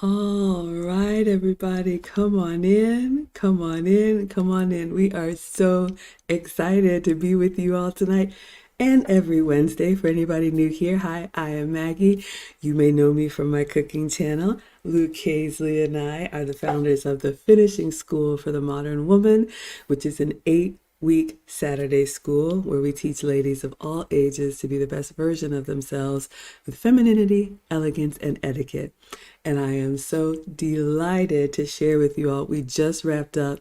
All right, everybody, come on in, come on in, come on in. We are so excited to be with you all tonight and every Wednesday. For anybody new here, hi, I am Maggie. You may know me from my cooking channel. Luke Hazley and I are the founders of the Finishing School for the Modern Woman, which is an 8-week Saturday school where we teach ladies of all ages to be the best version of themselves with femininity, elegance, and etiquette. And I am so delighted to share with you all. We just wrapped up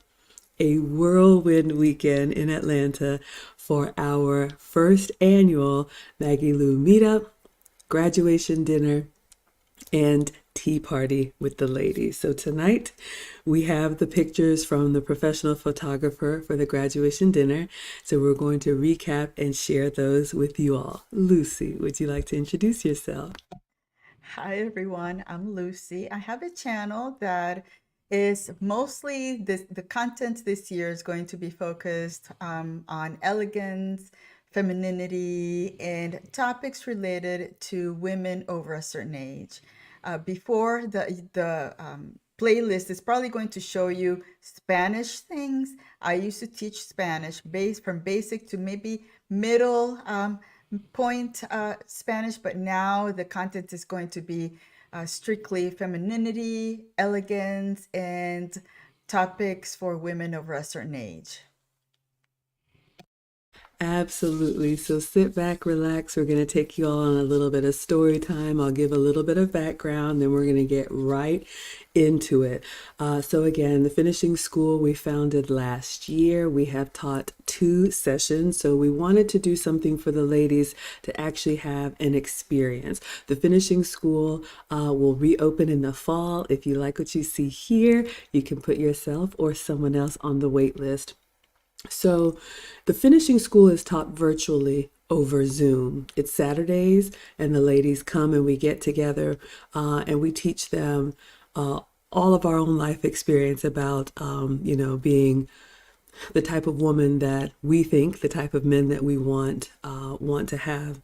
a whirlwind weekend in Atlanta for our first annual Maggie Lou meetup, graduation dinner, and tea party with the ladies. So tonight we have the pictures from the professional photographer for the graduation dinner. So we're going to recap and share those with you all. Lucy, would you like to introduce yourself? Hi everyone, I'm Lucy. I have a channel that is mostly the content this year is going to be focused on elegance, femininity, and topics related to women over a certain age. Before the playlist is probably going to show you Spanish things. I used to teach Spanish base from basic to maybe middle point Spanish, but now the content is going to be strictly femininity, elegance, and topics for women over a certain age. Absolutely. So sit back, relax. We're going to take you all on a little bit of story time. I'll give a little bit of background, then we're going to get right into it. So, again, the finishing school we founded last year. We have taught 2 sessions. So, we wanted to do something for the ladies to actually have an experience. The finishing school will reopen in the fall. If you like what you see here, you can put yourself or someone else on the wait list. So the finishing school is taught virtually over Zoom. It's Saturdays, and the ladies come and we get together and we teach them uh, all of our own life experience about, being the type of woman that we think, the type of men that we want to have.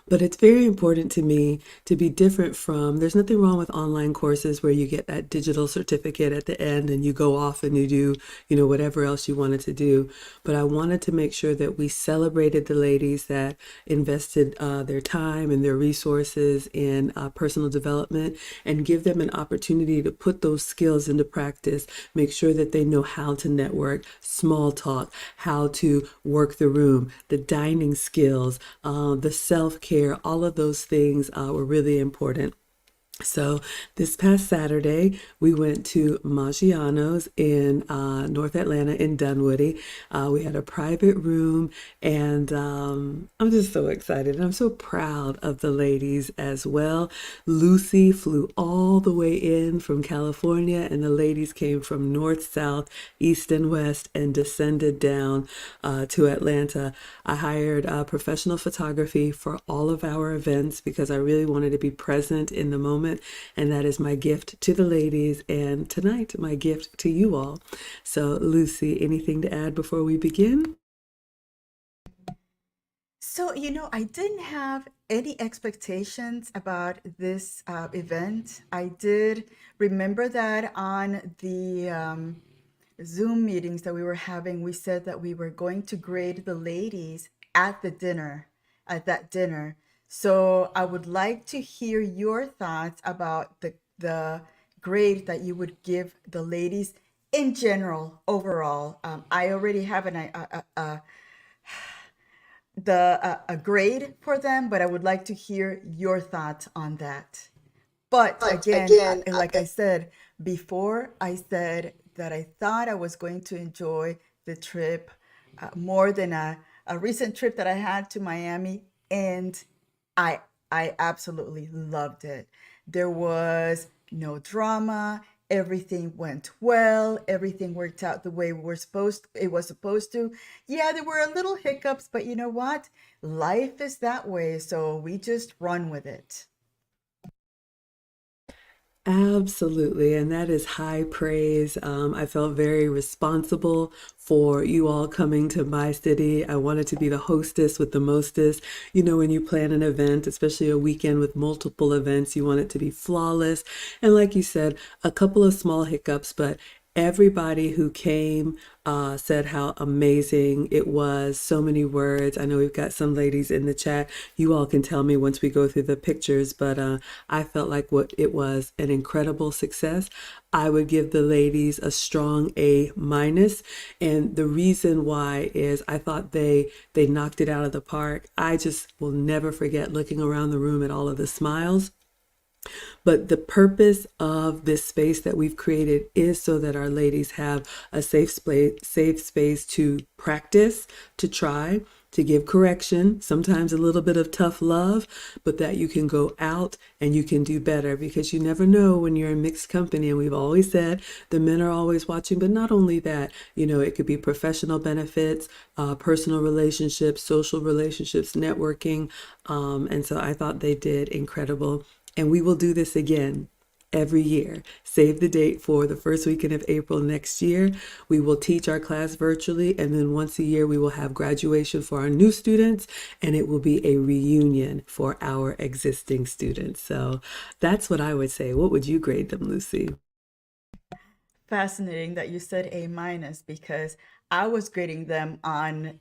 But it's very important to me to be different from, there's nothing wrong with online courses where you get that digital certificate at the end and you go off and you do, whatever else you wanted to do. But I wanted to make sure that we celebrated the ladies that invested their time and their resources in personal development and give them an opportunity to put those skills into practice, make sure that they know how to network, small talk, how to work the room, the dining skills, the self-care, all of those things were really important. So this past Saturday, we went to Maggiano's in North Atlanta in Dunwoody. We had a private room, and I'm just so excited. And I'm so proud of the ladies as well. Lucy flew all the way in from California, and the ladies came from north, south, east, and west and descended down to Atlanta. I hired professional photography for all of our events because I really wanted to be present in the moment. And that is my gift to the ladies, and tonight, my gift to you all. So, Lucy, anything to add before we begin? So, I didn't have any expectations about this event. I did remember that on the Zoom meetings that we were having, we said that we were going to grade the ladies at the dinner, at that dinner. So I would like to hear your thoughts about the grade that you would give the ladies in general, overall. I already have a grade for them, but I would like to hear your thoughts on that. But But again, again, like I said before, I said that I thought I was going to enjoy the trip more than a recent trip that I had to Miami, and I I absolutely loved it. There was no drama. Everything went well. Everything worked out the way it was supposed to. Yeah, there were a little hiccups, but you know what? Life is that way, so we just run with it. Absolutely, and that is high praise. I felt very responsible for you all coming to my city. I wanted to be the hostess with the mostest. You know, when you plan an event, especially a weekend with multiple events, you want it to be flawless. And like you said, a couple of small hiccups, but everybody who came said how amazing it was. So many words. I know we've got some ladies in the chat. You all can tell me once we go through the pictures, but I felt like what it was an incredible success. I would give the ladies a strong A minus, and the reason why is I thought they knocked it out of the park. I just will never forget looking around the room at all of the smiles, but the purpose of this space that we've created is so that our ladies have a safe space to practice, to try, to give correction, sometimes a little bit of tough love, but that you can go out and you can do better, because you never know when you're in mixed company. And we've always said the men are always watching, but not only that, you know, it could be professional benefits, personal relationships, social relationships, networking. And so I thought they did incredible. And we will do this again every year. Save the date for the first weekend of April next year. We will teach our class virtually, and then once a year we will have graduation for our new students, and it will be a reunion for our existing students. So that's what I would say. What would you grade them, Lucy? Fascinating that you said A minus, because I was grading them on,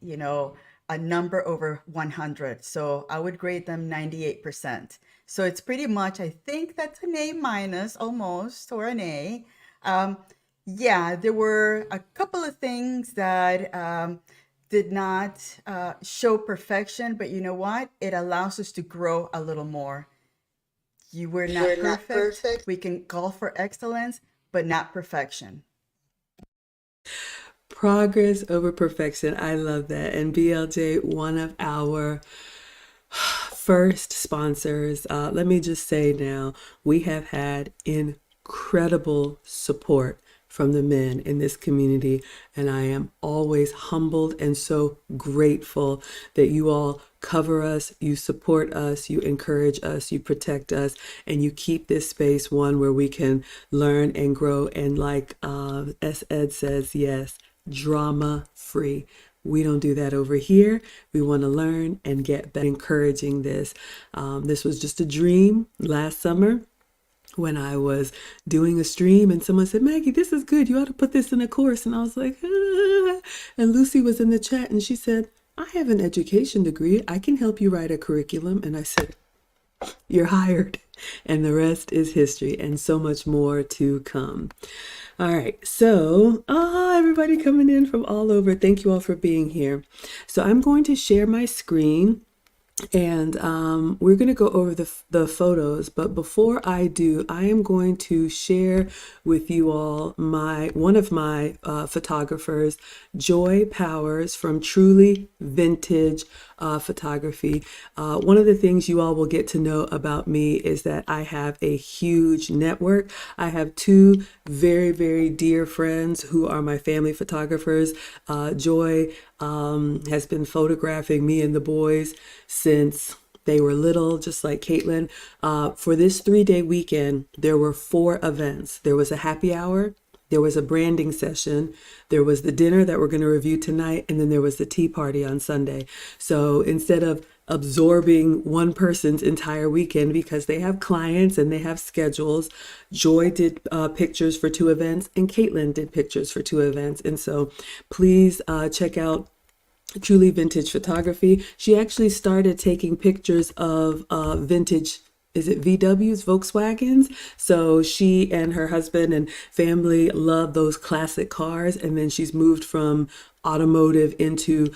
a number over 100. So I would grade them 98%. So it's pretty much, I think that's an A minus almost, or an A. Um, yeah, there were a couple of things that did not show perfection, but you know what? It allows us to grow a little more. You were not We're not perfect. perfect. We can call for excellence, but not perfection. Progress over perfection. I love that. And BLJ, one of our first sponsors. Let me just say now, we have had incredible support from the men in this community, and I am always humbled and so grateful that you all cover us, you support us, you encourage us, you protect us, and you keep this space one where we can learn and grow. And like S. Ed says, yes, drama free. We don't do that over here. We want to learn and get better. Encouraging this. This was just a dream last summer when I was doing a stream, and someone said, Maggie, this is good. You ought to put this in a course. And I was like, ah. And Lucy was in the chat and she said, I have an education degree. I can help you write a curriculum. And I said, you're hired. And the rest is history, and so much more to come. All right, so everybody coming in from all over. Thank you all for being here. So I'm going to share my screen, and we're going to go over the photos. But before I do, I am going to share with you all one of my photographers, Joy Powers from Truly Vintage Photography. One of the things you all will get to know about me is that I have a huge network. I have two very, very dear friends who are my family photographers. Joy has been photographing me and the boys since they were little, just like Caitlin. For this 3-day weekend, there were 4 events. There was a happy hour, there was a branding session, there was the dinner that we're going to review tonight, and then there was the tea party on Sunday. So instead of absorbing one person's entire weekend, because they have clients and they have schedules, Joy did pictures for 2 events, and Caitlin did pictures for 2 events. And so please check out Truly Vintage Photography. She actually started taking pictures of vintage, is it VWs, Volkswagens? So she and her husband and family love those classic cars. And then she's moved from automotive into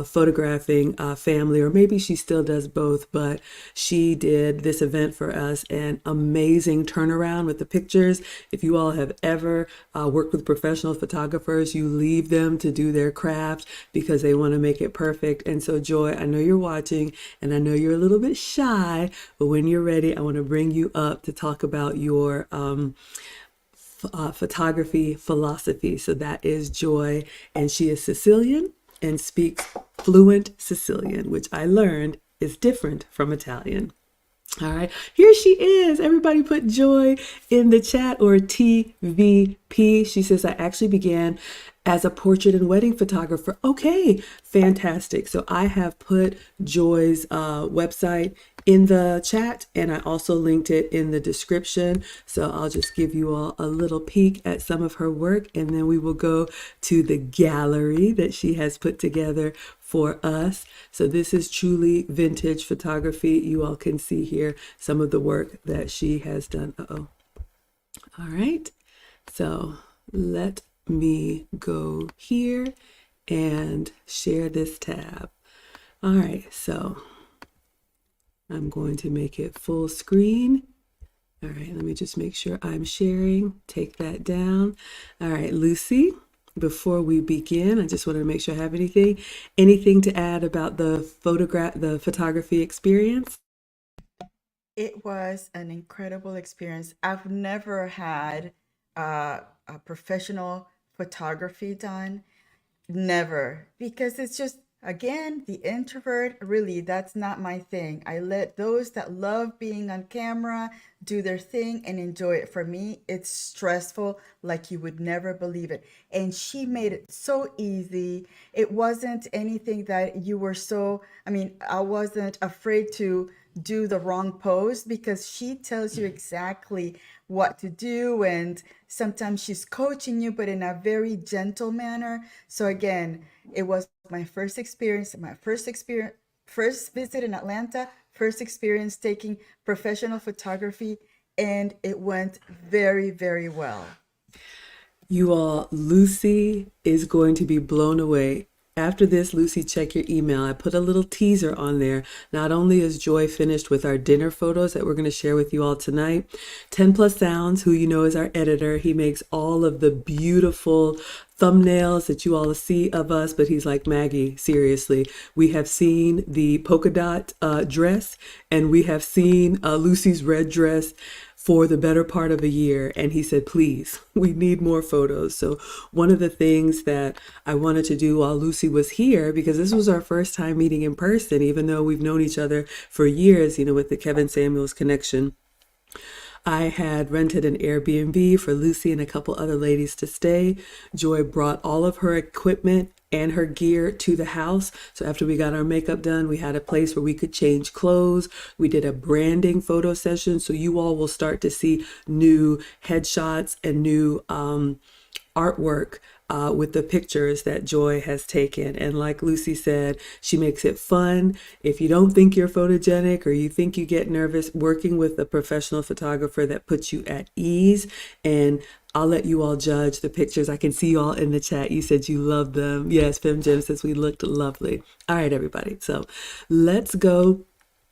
photographing family, or maybe she still does both, but she did this event for us, an amazing turnaround with the pictures. If you all have ever worked with professional photographers, you leave them to do their craft because they want to make it perfect. And so Joy, I know you're watching and I know you're a little bit shy, but when you're ready, I want to bring you up to talk about your photography philosophy. So that is Joy, and she is Sicilian and speaks fluent Sicilian, which I learned is different from Italian. All right, here she is. Everybody put joy in the chat, or TVP. She says, I actually began as a portrait and wedding photographer. Okay, fantastic. So I have put Joy's website in the chat, and I also linked it in the description. So I'll just give you all a little peek at some of her work, and then we will go to the gallery that she has put together for us. So this is truly vintage photography. You all can see here some of the work that she has done. Uh-oh. All right. So let me go here and share this tab. All right. So I'm going to make it full screen. All right, let me just make sure I'm sharing. Take that down. All right, Lucy, before we begin, I just want to make sure I have anything to add about the photography experience? It was an incredible experience. I've never had a professional photography done. Never, because it's just, again, the introvert, really, that's not my thing. I let those that love being on camera do their thing and enjoy it. For me, it's stressful like you would never believe it. And she made it so easy. It wasn't anything that you were so, I mean, I wasn't afraid to do the wrong pose because she tells you exactly what to do, and sometimes she's coaching you but in a very gentle manner. So again, it was my first visit in Atlanta, first experience taking professional photography, and it went very, very well. You all, Lucy is going to be blown away. After this, Lucy, check your email. I put a little teaser on there. Not only is Joy finished with our dinner photos that we're going to share with you all tonight, 10 Plus Sounds, who you know is our editor, he makes all of the beautiful thumbnails that you all see of us, but he's like, Maggie, seriously, we have seen the polka dot dress, and we have seen Lucy's red dress for the better part of a year. And he said, please, we need more photos. So one of the things that I wanted to do while Lucy was here, because this was our first time meeting in person, even though we've known each other for years, you know, with the Kevin Samuels connection, I had rented an Airbnb for Lucy and a couple other ladies to stay. Joy brought all of her equipment and her gear to the house. So after we got our makeup done, we had a place where we could change clothes. We did a branding photo session. So you all will start to see new headshots and new artwork with the pictures that Joy has taken. And like Lucy said, she makes it fun. If you don't think you're photogenic or you think you get nervous, working with a professional photographer that puts you at ease. And I'll let you all judge the pictures. I can see you all in the chat. You said you love them. Yes, Fem Jim says we looked lovely. All right, everybody. So let's go.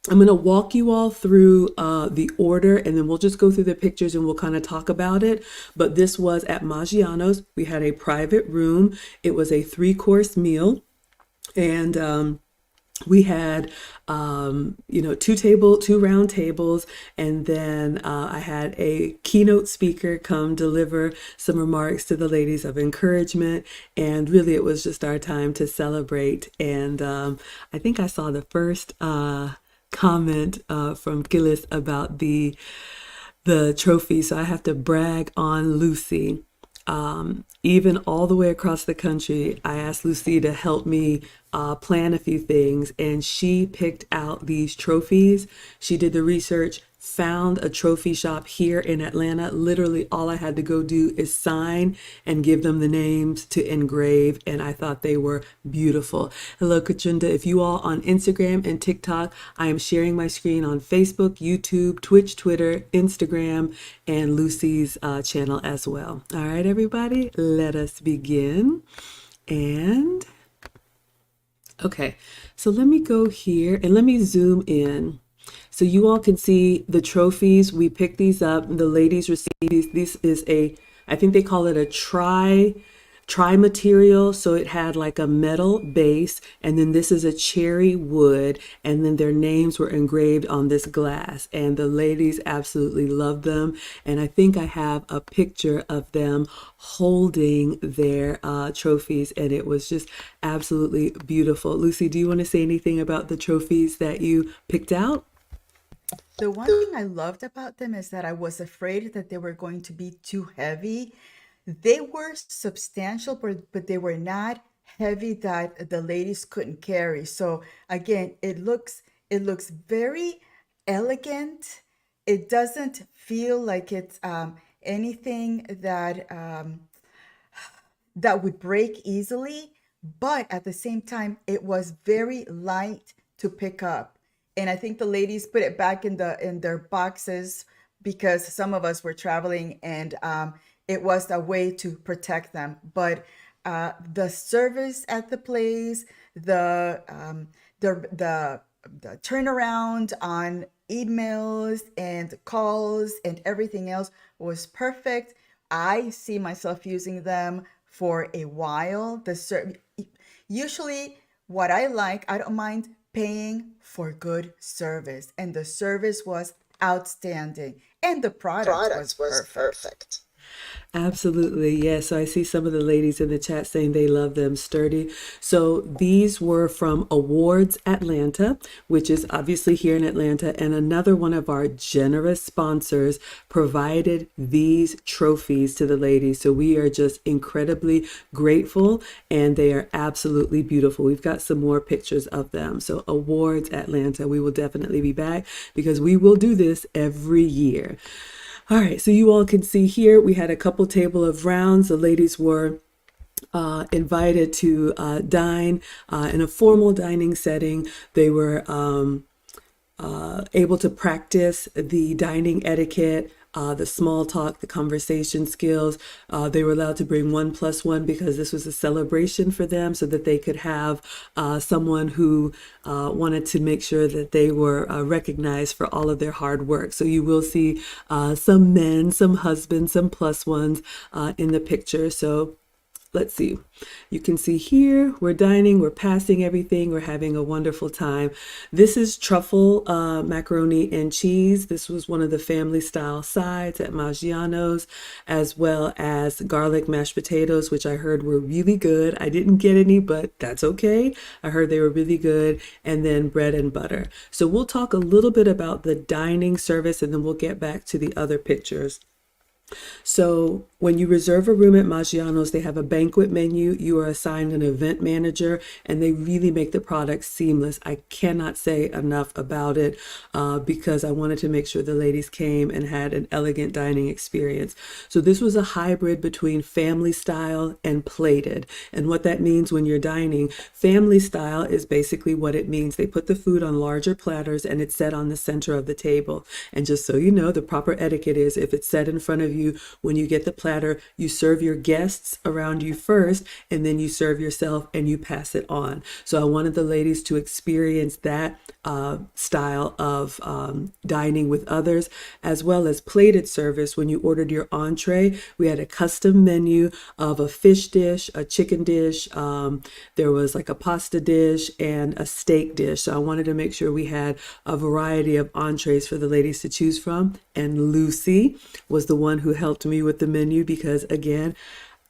I'm going to walk you all through the order, and then we'll just go through the pictures and we'll kind of talk about it. But this was at Maggiano's. We had a private room. It was a 3-course meal. And we had, two round tables, and then I had a keynote speaker come deliver some remarks to the ladies of encouragement, and really it was just our time to celebrate. And I think I saw the first comment from Gillis about the trophy, so I have to brag on Lucy. Even all the way across the country, I asked Lucy to help me plan a few things, and she picked out these trophies. She did the research, found a trophy shop here in Atlanta. Literally all I had to go do is sign and give them the names to engrave, and I thought they were beautiful. Hello, Katrina. If you all on Instagram and TikTok, I am sharing my screen on Facebook, YouTube, Twitch, Twitter, Instagram, and Lucy's channel as well. All right, everybody, let us begin. And okay, so let me go here and let me zoom in so you all can see the trophies. We picked these up. The ladies received these. This is I think they call it a tri material. So it had like a metal base, and then this is a cherry wood, and then their names were engraved on this glass, and the ladies absolutely loved them. And I think I have a picture of them holding their trophies, and it was just absolutely beautiful. Lucy, do you want to say anything about the trophies that you picked out? The one thing I loved about them is that I was afraid that they were going to be too heavy. They were substantial, but they were not heavy that the ladies couldn't carry. So again, it looks very elegant. It doesn't feel like it's anything that would break easily, but at the same time, it was very light to pick up. And I think the ladies put it back in their boxes because some of us were traveling, and it was a way to protect them. But the service at the place, the the the the turnaround on emails and calls and everything else was perfect. I see myself using them for a while. Usually what I like, I don't mind paying for good service, and the service was outstanding, and the product was Product was perfect. perfect. Absolutely. Yes. So I see some of the ladies in the chat saying they love them sturdy. So these were from Awards Atlanta, which is obviously here in Atlanta. And another one of our generous sponsors provided these trophies to the ladies. So we are just incredibly grateful, and they are absolutely beautiful. We've got some more pictures of them. So Awards Atlanta, we will definitely be back because we will do this every year. All right, so you all can see here we had a couple table of rounds. The ladies were invited to dine in a formal dining setting. They were able to practice the dining etiquette, the small talk, the conversation skills. They were allowed to bring 1+1 because this was a celebration for them, so that they could have someone who wanted to make sure that they were recognized for all of their hard work. So you will see some men, some husbands, some +1s in the picture. So let's see. You can see here, we're dining, we're passing everything, we're having a wonderful time. This is truffle macaroni and cheese. This was one of the family style sides at Maggiano's, as well as garlic mashed potatoes, which I heard were really good. I didn't get any, but that's okay. I heard they were really good. And then bread and butter. So we'll talk a little bit about the dining service, and then we'll get back to the other pictures. So when you reserve a room at Maggiano's, they have a banquet menu. You are assigned an event manager, and they really make the product seamless. I cannot say enough about it because I wanted to make sure the ladies came and had an elegant dining experience. So this was a hybrid between family style and plated. And what that means when you're dining, family style is basically what it means. They put the food on larger platters and it's set on the center of the table. And just so you know, the proper etiquette is if it's set in front of you, when you get the platter, you serve your guests around you first, and then you serve yourself and you pass it on. So I wanted the ladies to experience that style of dining with others, as well as plated service. When you ordered your entree, we had a custom menu of a fish dish, a chicken dish, there was like a pasta dish and a steak dish. So I wanted to make sure we had a variety of entrees for the ladies to choose from. And Lucy was the one who helped me with the menu because, again,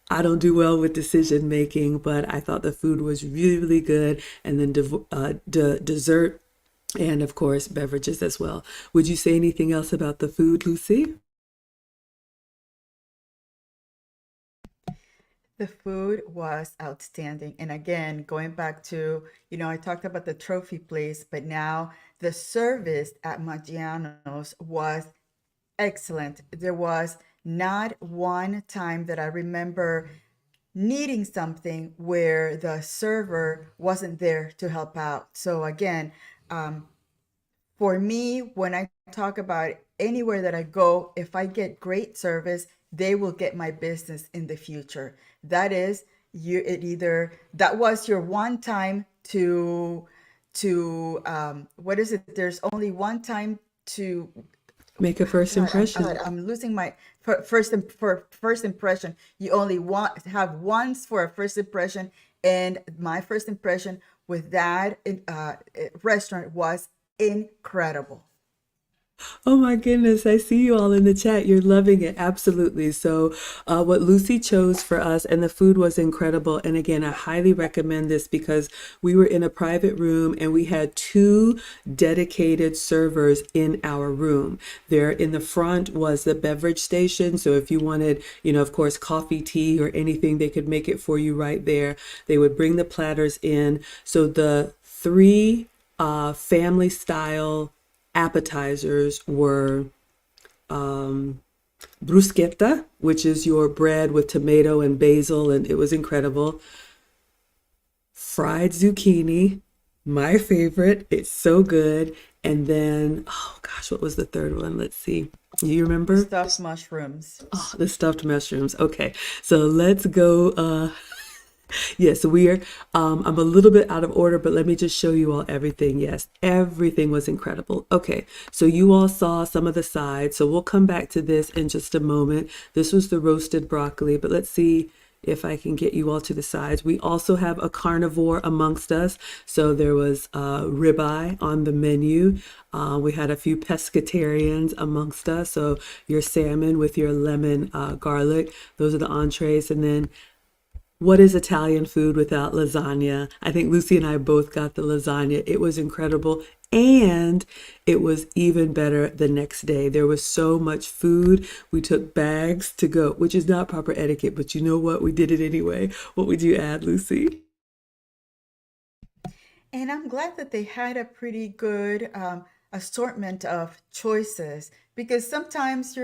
I don't do well with decision making, but I thought the food was really, really good. And then dessert and, of course, beverages as well. Would you say anything else about the food, Lucy? The food was outstanding. And again, going back to, I talked about the trophy place, but now the service at Maggiano's was excellent. There was not one time that I remember needing something where the server wasn't there to help out. So again, for me, when I talk about anywhere that I go, if I get great service, they will get my business in the future. That is, that was your one time to what is it? There's only one time to Make a first God, impression. I'm losing my for first impression. You only have once for a first impression, and my first impression with that restaurant was incredible. Oh my goodness, I see you all in the chat. You're loving it. Absolutely. So, what Lucy chose for us, and the food was incredible. And again, I highly recommend this because we were in a private room and we had two dedicated servers in our room. There in the front was the beverage station. So, if you wanted, of course, coffee, tea, or anything, they could make it for you right there. They would bring the platters in. So, the three family style appetizers were bruschetta, which is your bread with tomato and basil, and it was incredible. Fried zucchini, my favorite. It's so good. And then, oh gosh, what was the third one? Let's see. You remember? Stuffed mushrooms. Oh, the stuffed mushrooms. Okay, so let's go. Yes, we are. I'm a little bit out of order, but let me just show you all everything. Yes, everything was incredible. Okay, so you all saw some of the sides. So we'll come back to this in just a moment. This was the roasted broccoli, but let's see if I can get you all to the sides. We also have a carnivore amongst us. So there was ribeye on the menu. We had a few pescatarians amongst us. So your salmon with your lemon garlic. Those are the entrees. And then what is Italian food without lasagna? I think Lucy and I both got the lasagna. It was incredible. And it was even better the next day. There was so much food. We took bags to go, which is not proper etiquette, but you know what? We did it anyway. What would you add, Lucy? And I'm glad that they had a pretty good assortment of choices because sometimes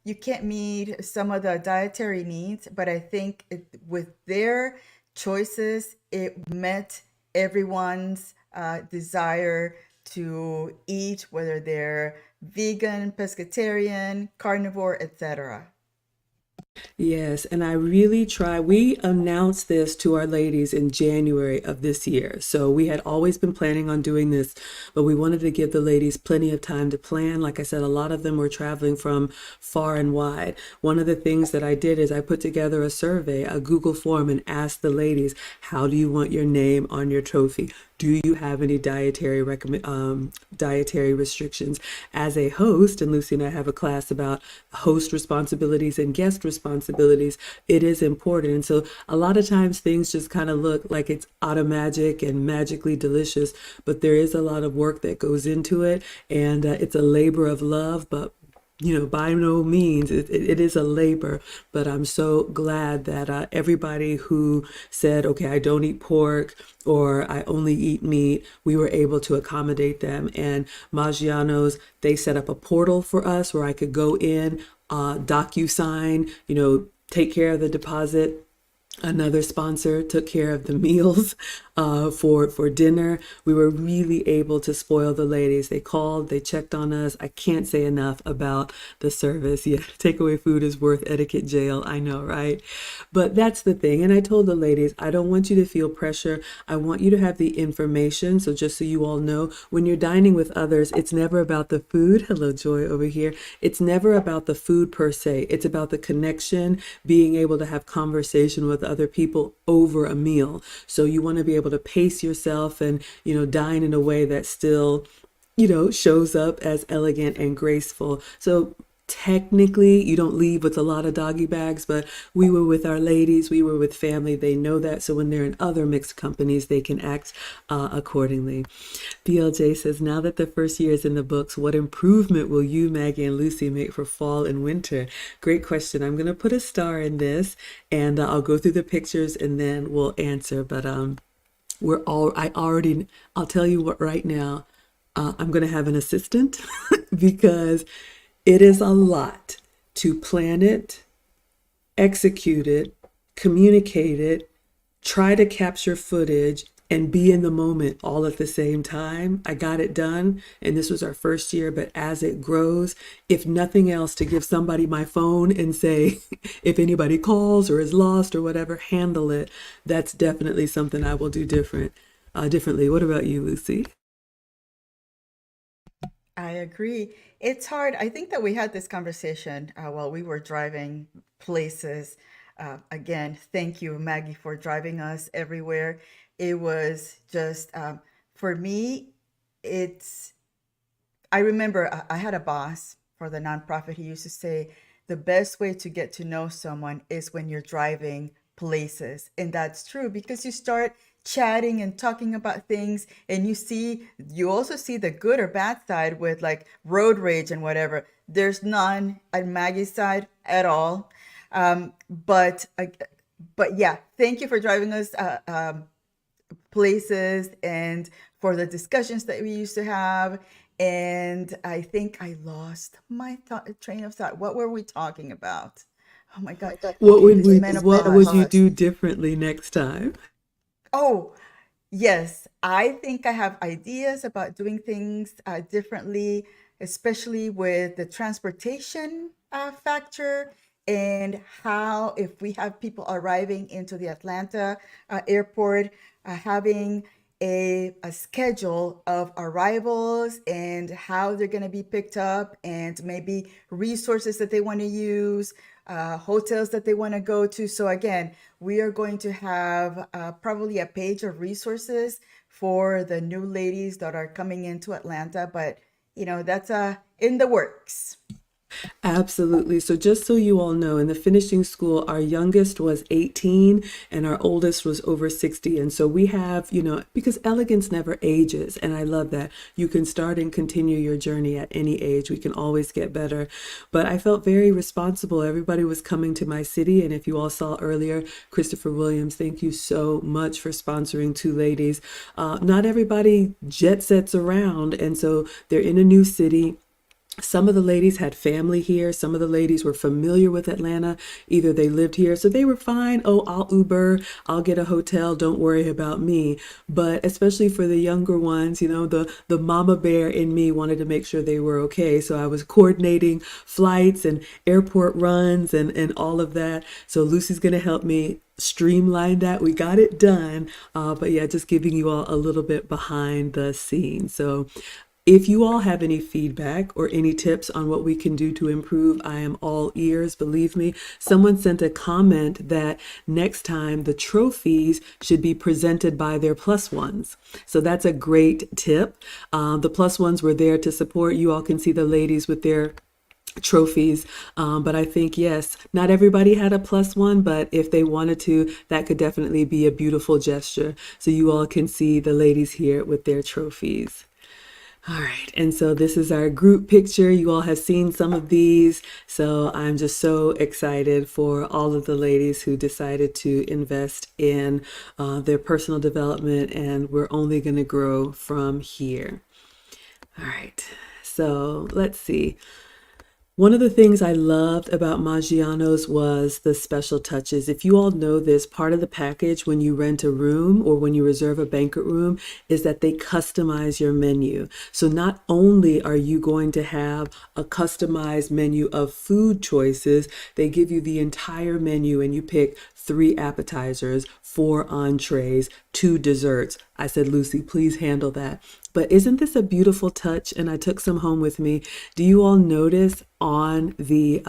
you can't meet some of the dietary needs, but I think with their choices, it met everyone's desire to eat, whether they're vegan, pescatarian, carnivore, etc. Yes, and I really try. We announced this to our ladies in January of this year. So we had always been planning on doing this, but we wanted to give the ladies plenty of time to plan. Like I said, a lot of them were traveling from far and wide. One of the things that I did is I put together a survey, a Google form, and asked the ladies, how do you want your name on your trophy? Do you have any dietary restrictions? As a host, and Lucy and I have a class about host responsibilities and guest responsibilities, it is important. And so a lot of times things just kind of look like it's automagic and magically delicious, but there is a lot of work that goes into it, and it's a labor of love, but by no means, it is a labor, but I'm so glad that everybody who said, okay, I don't eat pork or I only eat meat, we were able to accommodate them. And Maggiano's, they set up a portal for us where I could go in, DocuSign, take care of the deposit. Another sponsor took care of the meals for dinner. We were really able to spoil the ladies. They called, they checked on us. I can't say enough about the service. Yeah, takeaway food is worth etiquette jail. I know, right? But that's the thing. And I told the ladies, I don't want you to feel pressure. I want you to have the information. So just so you all know, when you're dining with others, it's never about the food. Hello, Joy over here. It's never about the food per se. It's about the connection, being able to have conversation with other people over a meal. So you want to be able to pace yourself and, dine in a way that still, shows up as elegant and graceful. So technically you don't leave with a lot of doggy bags, but we were with our ladies, we were with family. They know that. So when they're in other mixed companies, they can act accordingly. BLJ says, now that the first year is in the books, what improvement will you, Maggie, and Lucy make for fall and winter? Great question. I'm going to put a star in this, and I'll go through the pictures and then we'll answer. But I'll tell you what right now, I'm going to have an assistant because it is a lot to plan it, execute it, communicate it, try to capture footage, and be in the moment all at the same time. I got it done, and this was our first year, but as it grows, if nothing else, to give somebody my phone and say, if anybody calls or is lost or whatever, handle it. That's definitely something I will do differently. What about you, Lucy? I agree. It's hard. I think that we had this conversation while we were driving places. Again, thank you, Maggie, for driving us everywhere. It was just, for me, it's I remember I had a boss for the nonprofit. He used to say the best way to get to know someone is when you're driving places. And that's true because you start chatting and talking about things and you also see the good or bad side with like road rage and whatever. There's none at Maggie's side at all. Um, but but yeah, thank you for driving us places and for the discussions that we used to have. And I think I lost my train of thought. What were we talking about? Oh my God. Okay, this What would you menopause. do differently next time? Oh, yes, I think I have ideas about doing things differently, especially with the transportation factor and how, if we have people arriving into the Atlanta airport, having a schedule of arrivals and how they're going to be picked up, and maybe resources that they want to use, hotels that they want to go to. So, again, we are going to have probably a page of resources for the new ladies that are coming into Atlanta, but that's in the works. Absolutely. So, just so you all know, in the finishing school, our youngest was 18 and our oldest was over 60. And so we have, because elegance never ages. And I love that. You can start and continue your journey at any age. We can always get better. But I felt very responsible. Everybody was coming to my city. And if you all saw earlier, Christopher Williams, thank you so much for sponsoring two ladies. Not everybody jet sets around. And so they're in a new city. Some of the ladies had family here. Some of the ladies were familiar with Atlanta. Either they lived here, so they were fine. Oh, I'll Uber, I'll get a hotel. Don't worry about me. But especially for the younger ones, the mama bear in me wanted to make sure they were okay. So I was coordinating flights and airport runs and all of that. So Lucy's going to help me streamline that. We got it done. But yeah, just giving you all a little bit behind the scenes. So if you all have any feedback or any tips on what we can do to improve, I am all ears, believe me. Someone sent a comment that next time the trophies should be presented by their plus ones. So that's a great tip. The plus ones were there to support. You all can see the ladies with their trophies. But I think, yes, not everybody had a plus one, but if they wanted to, that could definitely be a beautiful gesture. So you all can see the ladies here with their trophies. All right, and so this is our group picture. You all have seen some of these, so I'm just so excited for all of the ladies who decided to invest in their personal development, and we're only going to grow from here. All right, so let's see. One of the things I loved about Maggiano's was the special touches. If you all know this, part of the package when you rent a room or when you reserve a banquet room is that they customize your menu. So not only are you going to have a customized menu of food choices, they give you the entire menu and you pick 3 appetizers, 4 entrees, 2 desserts. I said, Lucy, please handle that. But isn't this a beautiful touch? And I took some home with me. Do you all notice on the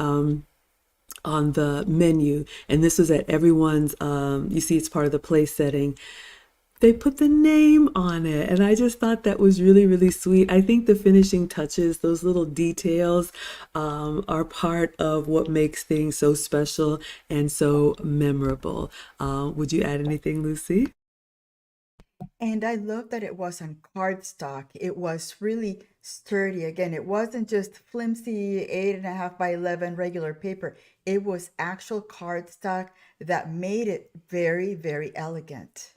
menu, and this was at everyone's, you see it's part of the place setting, they put the name on it. And I just thought that was really, really sweet. I think the finishing touches, those little details, are part of what makes things so special and so memorable. Would you add anything, Lucy? And I love that it was on cardstock. It was really sturdy. Again, it wasn't just flimsy 8.5 by 11 regular paper. It was actual cardstock that made it very, very elegant.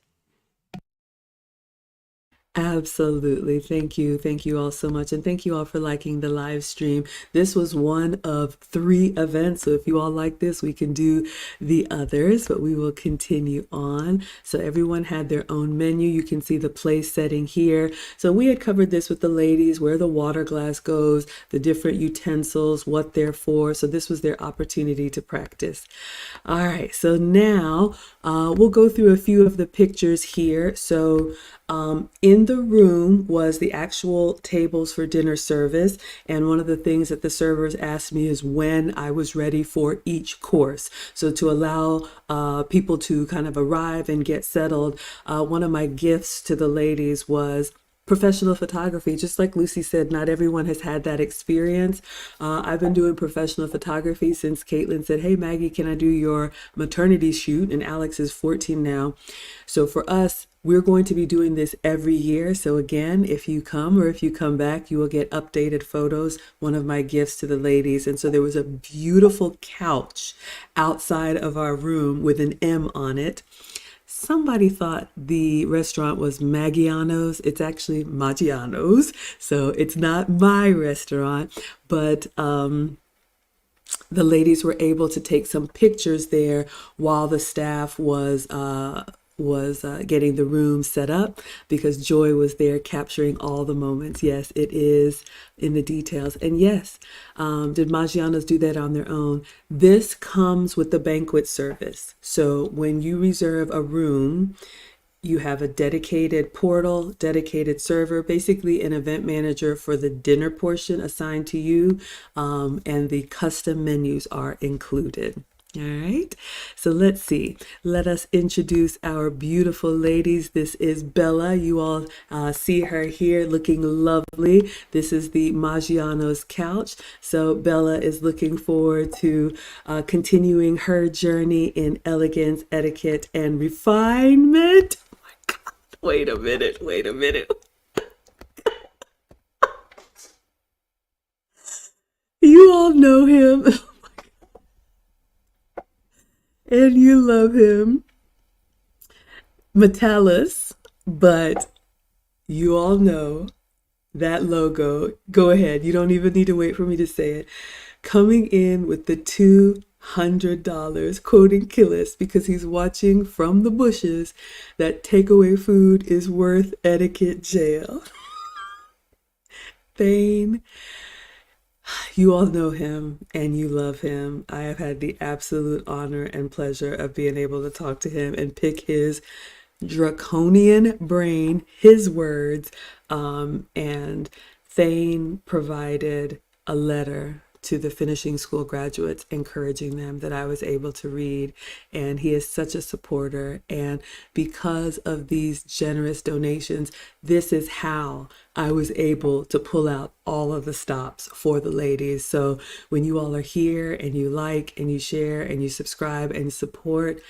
Absolutely. Thank you. Thank you all so much. And thank you all for liking the live stream. This was one of 3 events. So if you all like this, we can do the others, but we will continue on. So everyone had their own menu. You can see the place setting here. So we had covered this with the ladies, where the water glass goes, the different utensils, what they're for. So this was their opportunity to practice. All right. So now we'll go through a few of the pictures here. So in the room was the actual tables for dinner service. And one of the things that the servers asked me is when I was ready for each course. So to allow people to kind of arrive and get settled, one of my gifts to the ladies was professional photography. Just like Lucy said, not everyone has had that experience. I've been doing professional photography since Caitlin said, "Hey, Maggie, can I do your maternity shoot?" And Alex is 14 now. So for us, we're going to be doing this every year. So again, if you come or if you come back, you will get updated photos, one of my gifts to the ladies. And so there was a beautiful couch outside of our room with an M on it. Somebody thought the restaurant was Maggiano's. It's actually Maggiano's. So it's not my restaurant, but the ladies were able to take some pictures there while the staff was getting the room set up, because Joy was there capturing all the moments. Yes, it is in the details. And yes, did Maggiano's do that on their own? This comes with the banquet service. So when you reserve a room, you have a dedicated portal, dedicated server, basically an event manager for the dinner portion assigned to you, and the custom menus are included. All right, so let's see. Let us introduce our beautiful ladies. This is Bella. You all see her here looking lovely. This is the Maggiano's couch. So Bella is looking forward to continuing her journey in elegance, etiquette, and refinement. Wait a minute, wait a minute. You all know him and you love him, Metallus, but you all know that logo. Go ahead, you don't even need to wait for me to say it. Coming in with the $200, quoting Killis, because he's watching from the bushes that takeaway food is worth etiquette jail. Thane, you all know him and you love him. I have had the absolute honor and pleasure of being able to talk to him and pick his draconian brain, his words. And Thane provided a letter to the finishing school graduates, encouraging them, that I was able to read. And he is such a supporter. And because of these generous donations, this is how I was able to pull out all of the stops for the ladies. So when you all are here and you like and you share and you subscribe and support,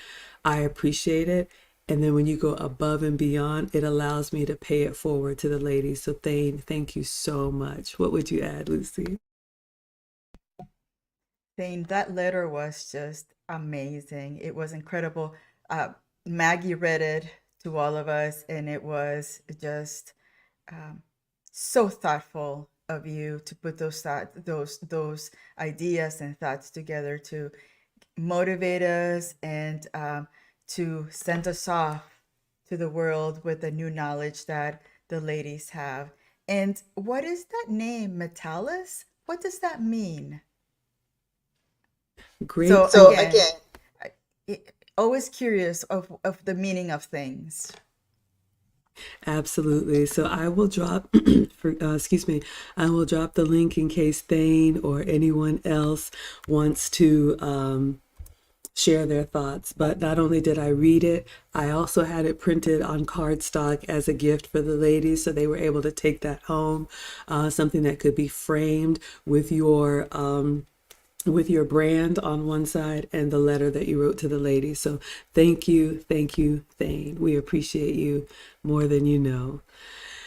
I appreciate it. And then when you go above and beyond, it allows me to pay it forward to the ladies. So Thane, thank you so much. What would you add, Lucy? Thane, that letter was just amazing. It was incredible. Uh, Maggie read it to all of us, and it was just um, so thoughtful of you to put those ideas and thoughts together to motivate us and to send us off to the world with the new knowledge that the ladies have. And what is that name, Metallus? What does that mean? Great. So again, I- always curious of the meaning of things. Absolutely. So I will drop, excuse me, I will drop the link in case Thane or anyone else wants to share their thoughts. But not only did I read it, I also had it printed on cardstock as a gift for the ladies, so they were able to take that home, something that could be framed with your brand on one side and the letter that you wrote to the ladies. So thank you, Thane. We appreciate you more than you know.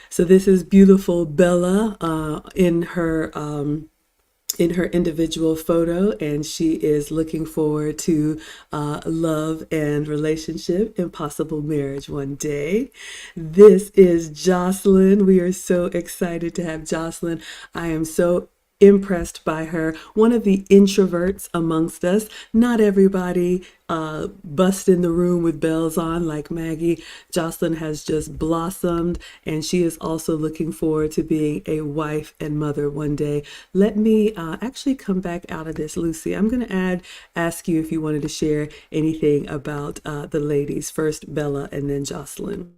So this is beautiful Bella in her individual photo, and she is looking forward to love and relationship and possible marriage one day. This is Jocelyn. We are so excited to have Jocelyn. I am so impressed by her, one of the introverts amongst us. Not everybody bust in the room with bells on like Maggie. Jocelyn has just blossomed, and she is also looking forward to being a wife and mother one day. Let me actually come back out of this, Lucy. I'm going to ask you if you wanted to share anything about the ladies. First Bella and then Jocelyn.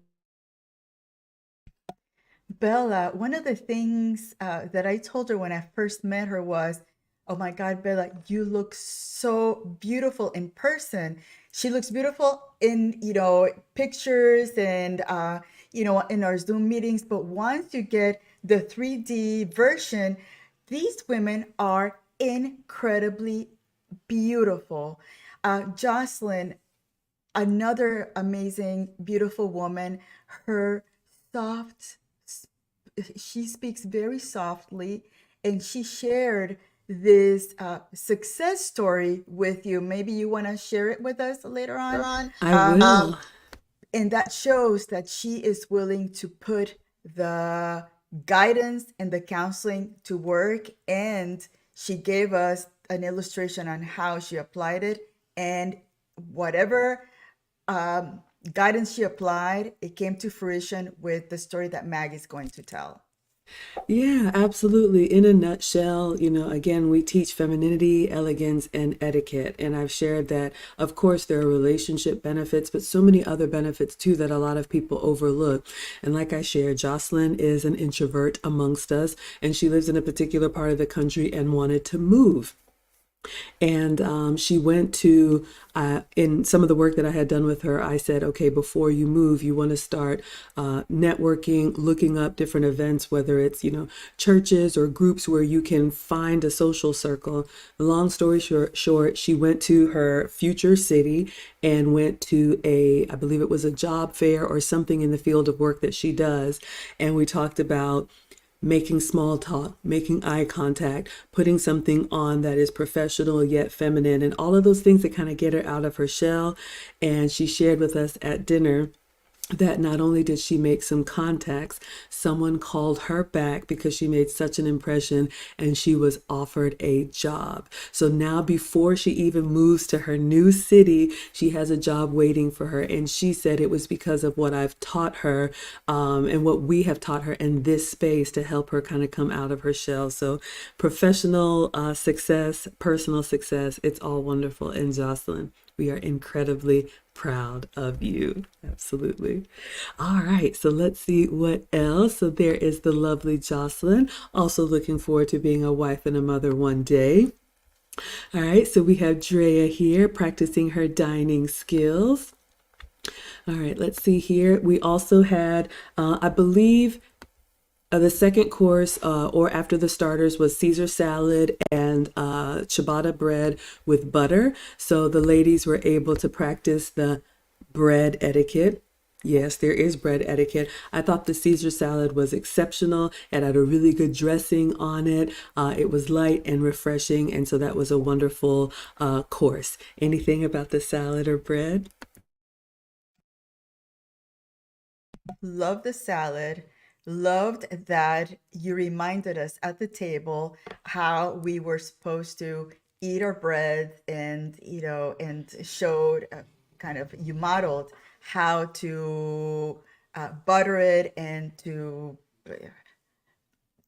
Bella, one of the things that I told her when I first met her was, "Oh my God, Bella, you look so beautiful in person." She looks beautiful in, pictures and, in our Zoom meetings. But once you get the 3D version, these women are incredibly beautiful. Jocelyn, another amazing, beautiful woman. Her soft, she speaks very softly, and she shared this success story with you. Maybe you want to share it with us later on. I Um, will. and that shows that she is willing to put the guidance and the counseling to work. And she gave us an illustration on how she applied it. And whatever um, guidance she applied, it came to fruition with the story that Maggie's going to tell. Yeah, absolutely. In a nutshell, again, we teach femininity, elegance, and etiquette. And I've shared that, of course, there are relationship benefits, but so many other benefits too that a lot of people overlook. And like I shared, Jocelyn is an introvert amongst us, and she lives in a particular part of the country and wanted to move. And she went to, in some of the work that I had done with her, I said, okay, before you move, you want to start networking, looking up different events, whether it's, churches or groups where you can find a social circle. Long story short, she went to her future city and went to I believe it was a job fair or something in the field of work that she does. And we talked about making small talk, making eye contact, putting something on that is professional yet feminine, and all of those things that kind of get her out of her shell. And she shared with us at dinner that not only did she make some contacts, someone called her back because she made such an impression and she was offered a job. So now, before she even moves to her new city, she has a job waiting for her. And she said it was because of what I've taught her and what we have taught her in this space to help her kind of come out of her shell. So, professional success, personal success, it's all wonderful. And Jocelyn, we are incredibly proud of you. Absolutely. All right, so let's see what else. So there is the lovely Jocelyn, also looking forward to being a wife and a mother one day. All right, so we have Drea here practicing her dining skills. All right, let's see here. We also had, I believe, the second course, or after the starters, was Caesar salad and ciabatta bread with butter. So the ladies were able to practice the bread etiquette. Yes, there is bread etiquette. I thought the Caesar salad was exceptional. It had a really good dressing on it. It was light and refreshing, and so that was a wonderful course. Anything about the salad or bread? Loved the salad. Loved that you reminded us at the table how we were supposed to eat our bread, and and showed kind of, you modeled how to butter it and to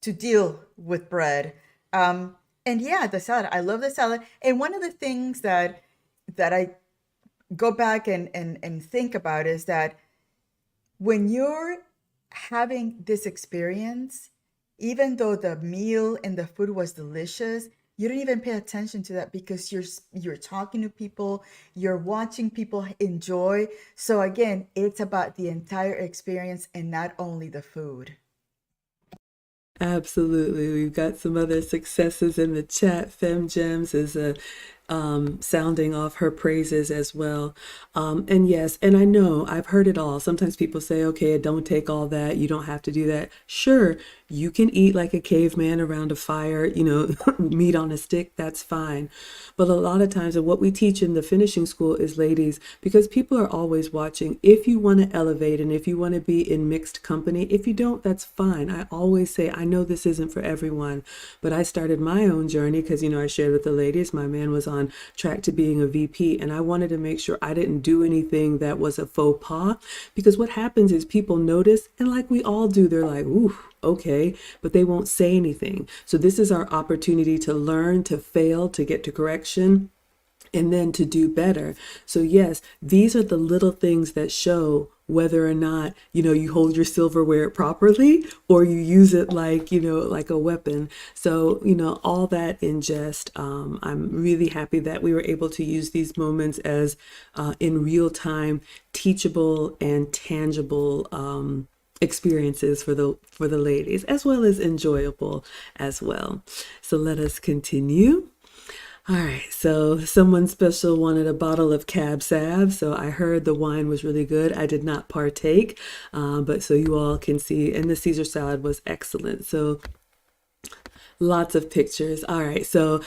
deal with bread. And yeah, the salad. I love the salad. And one of the things that I go back and think about is that when you're having this experience, even though the meal and the food was delicious, you don't even pay attention to that because you're talking to people, you're watching people enjoy. So again, it's about the entire experience and not only the food. Absolutely. We've got some other successes in the chat. Fem Gems is sounding off her praises as well. And yes, and I know I've heard it all. Sometimes people say, okay, don't take all that. You don't have to do that. Sure, you can eat like a caveman around a fire, meat on a stick. That's fine. But a lot of times, and what we teach in the finishing school is, ladies, because people are always watching, if you want to elevate and if you want to be in mixed company, if you don't, that's fine. I always say, I know this isn't for everyone, but I started my own journey because, I shared with the ladies, my man was on track to being a VP, and I wanted to make sure I didn't do anything that was a faux pas, because what happens is people notice, and like we all do, they're like, ooh, okay, but they won't say anything. So this is our opportunity to learn, to fail, to get to correction, and then to do better. So yes, these are the little things that show whether or not, you hold your silverware properly or you use it like, like a weapon. So, all that in jest, I'm really happy that we were able to use these moments as in real time, teachable and tangible experiences for the ladies, as well as enjoyable as well. So let us continue. All right, so someone special wanted a bottle of Cab Sav, so I heard the wine was really good. I did not partake, but so you all can see, and the Caesar salad was excellent. So lots of pictures. All right, so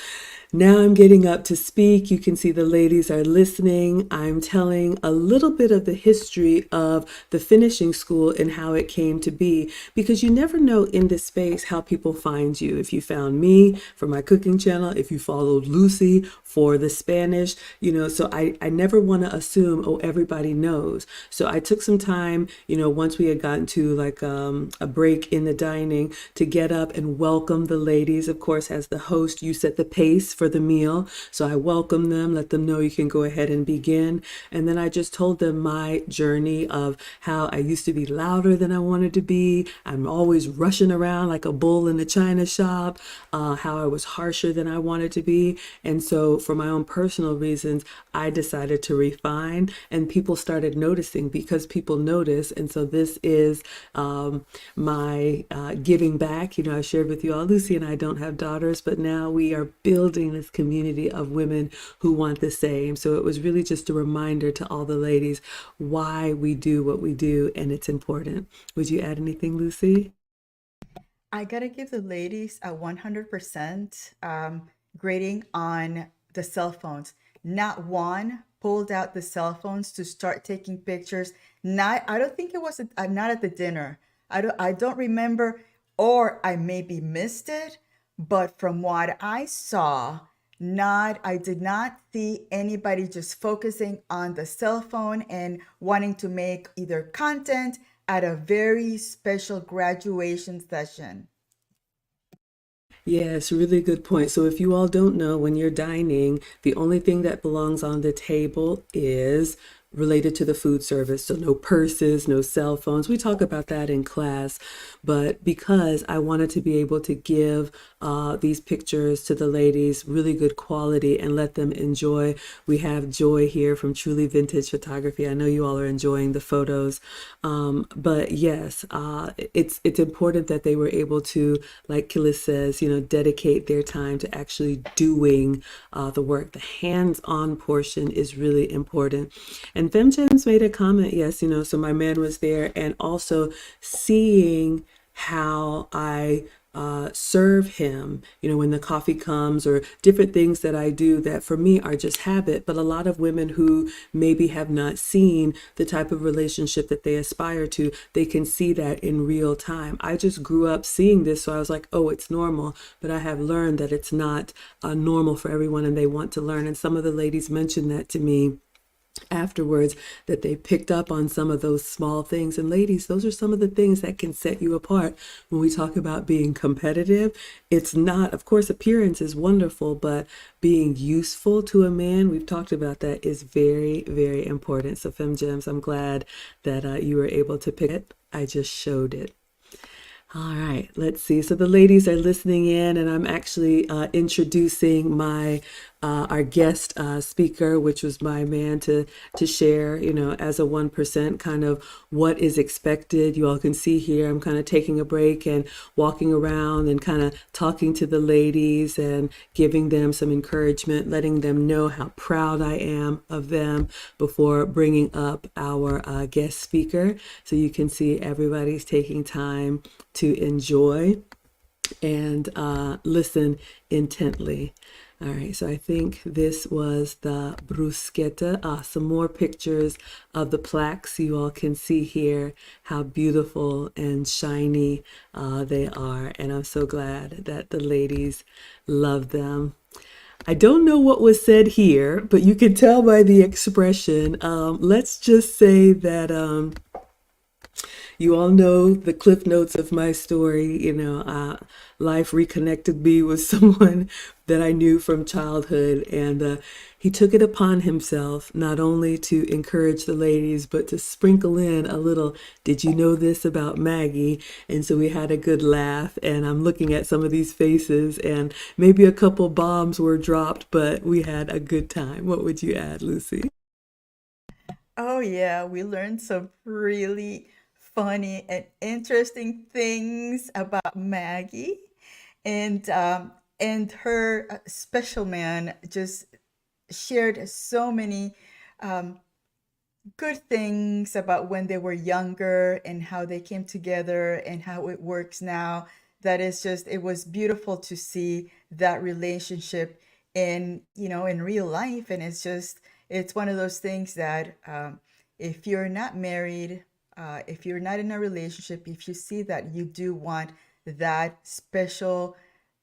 now I'm getting up to speak. You can see the ladies are listening. I'm telling a little bit of the history of the finishing school and how it came to be, because you never know in this space how people find you. If you found me for my cooking channel, if you followed Lucy for the Spanish, so I never want to assume, oh, everybody knows. So I took some time, once we had gotten to like a break in the dining, to get up and welcome the ladies. Of course, as the host, you set the pace for the meal. So I welcome them, let them know you can go ahead and begin. And then I just told them my journey of how I used to be louder than I wanted to be. I'm always rushing around like a bull in a china shop, how I was harsher than I wanted to be. And so for my own personal reasons, I decided to refine, and people started noticing because people notice. And so this is my giving back. I shared with you all, Lucy and I don't have daughters, but now we are building this community of women who want the same. So it was really just a reminder to all the ladies why we do what we do, and it's important. Would you add anything, Lucy? I gotta give the ladies a 100% grading on the cell phones. Not one pulled out the cell phones to start taking pictures. I don't think it was, not at the dinner. I don't remember, or I maybe missed it, but from what I saw, I did not see anybody just focusing on the cell phone and wanting to make either content at a very special graduation session. Yes, really good point. So if you all don't know, when you're dining, the only thing that belongs on the table is related to the food service. So no purses, no cell phones. We talk about that in class, but because I wanted to be able to give these pictures to the ladies, really good quality, and let them enjoy. We have Joy here from Truly Vintage Photography. I know you all are enjoying the photos, but yes, it's important that they were able to, like Killis says, dedicate their time to actually doing the work. The hands-on portion is really important. And FemGems made a comment, yes, so my man was there, and also seeing how I serve him, when the coffee comes, or different things that I do that for me are just habit. But a lot of women who maybe have not seen the type of relationship that they aspire to, they can see that in real time. I just grew up seeing this, so I was like, oh, it's normal. But I have learned that it's not normal for everyone, and they want to learn. And some of the ladies mentioned that to me afterwards, that they picked up on some of those small things. And ladies, those are some of the things that can set you apart. When we talk about being competitive, it's not, of course, appearance is wonderful, but being useful to a man, we've talked about that, is very, very important. So FemGems, I'm glad that you were able to pick it. I just showed it. All right, let's see. So the ladies are listening in, and I'm actually introducing our guest speaker, which was my man, to share, as a 1%, kind of what is expected. You all can see here, I'm kind of taking a break and walking around and kind of talking to the ladies and giving them some encouragement, letting them know how proud I am of them before bringing up our guest speaker. So you can see everybody's taking time to enjoy and listen intently. All right, so I think this was the bruschetta. Some more pictures of the plaques. You all can see here how beautiful and shiny they are. And I'm so glad that the ladies love them. I don't know what was said here, but you can tell by the expression. Let's just say that You all know the cliff notes of my story. Life reconnected me with someone that I knew from childhood, and he took it upon himself not only to encourage the ladies, but to sprinkle in a little, did you know this about Maggie? And so we had a good laugh, and I'm looking at some of these faces, and maybe a couple bombs were dropped, but we had a good time. What would you add, Lucy? Oh yeah, we learned some really funny and interesting things about Maggie, and her special man just shared so many um, good things about when they were younger and how they came together and how it works now. That is just, it was beautiful to see that relationship in, in real life. And it's just, it's one of those things that if you're not married, if you're not in a relationship, if you see that, you do want that special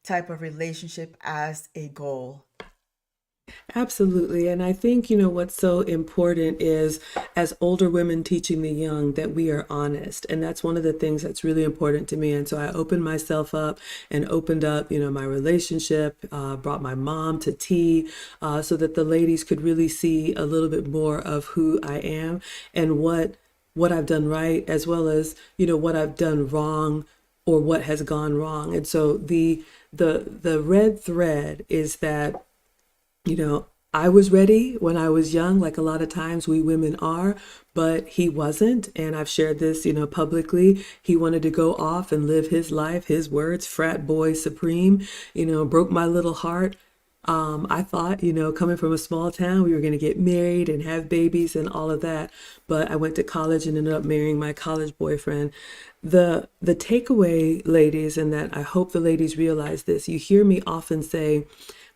type of relationship as a goal. Absolutely. And I think, what's so important is as older women teaching the young that we are honest. And that's one of the things that's really important to me. And so I opened myself up and opened up, my relationship, brought my mom to tea so that the ladies could really see a little bit more of who I am and what I've done right, as well as, what I've done wrong or what has gone wrong. And so the red thread is that I was ready when I was young, like a lot of times we women are, but he wasn't. And I've shared this, publicly. He wanted to go off and live his life, his words, frat boy supreme, broke my little heart. I thought, coming from a small town, we were going to get married and have babies and all of that. But I went to college and ended up marrying my college boyfriend. The takeaway, ladies, and that I hope the ladies realize this, you hear me often say,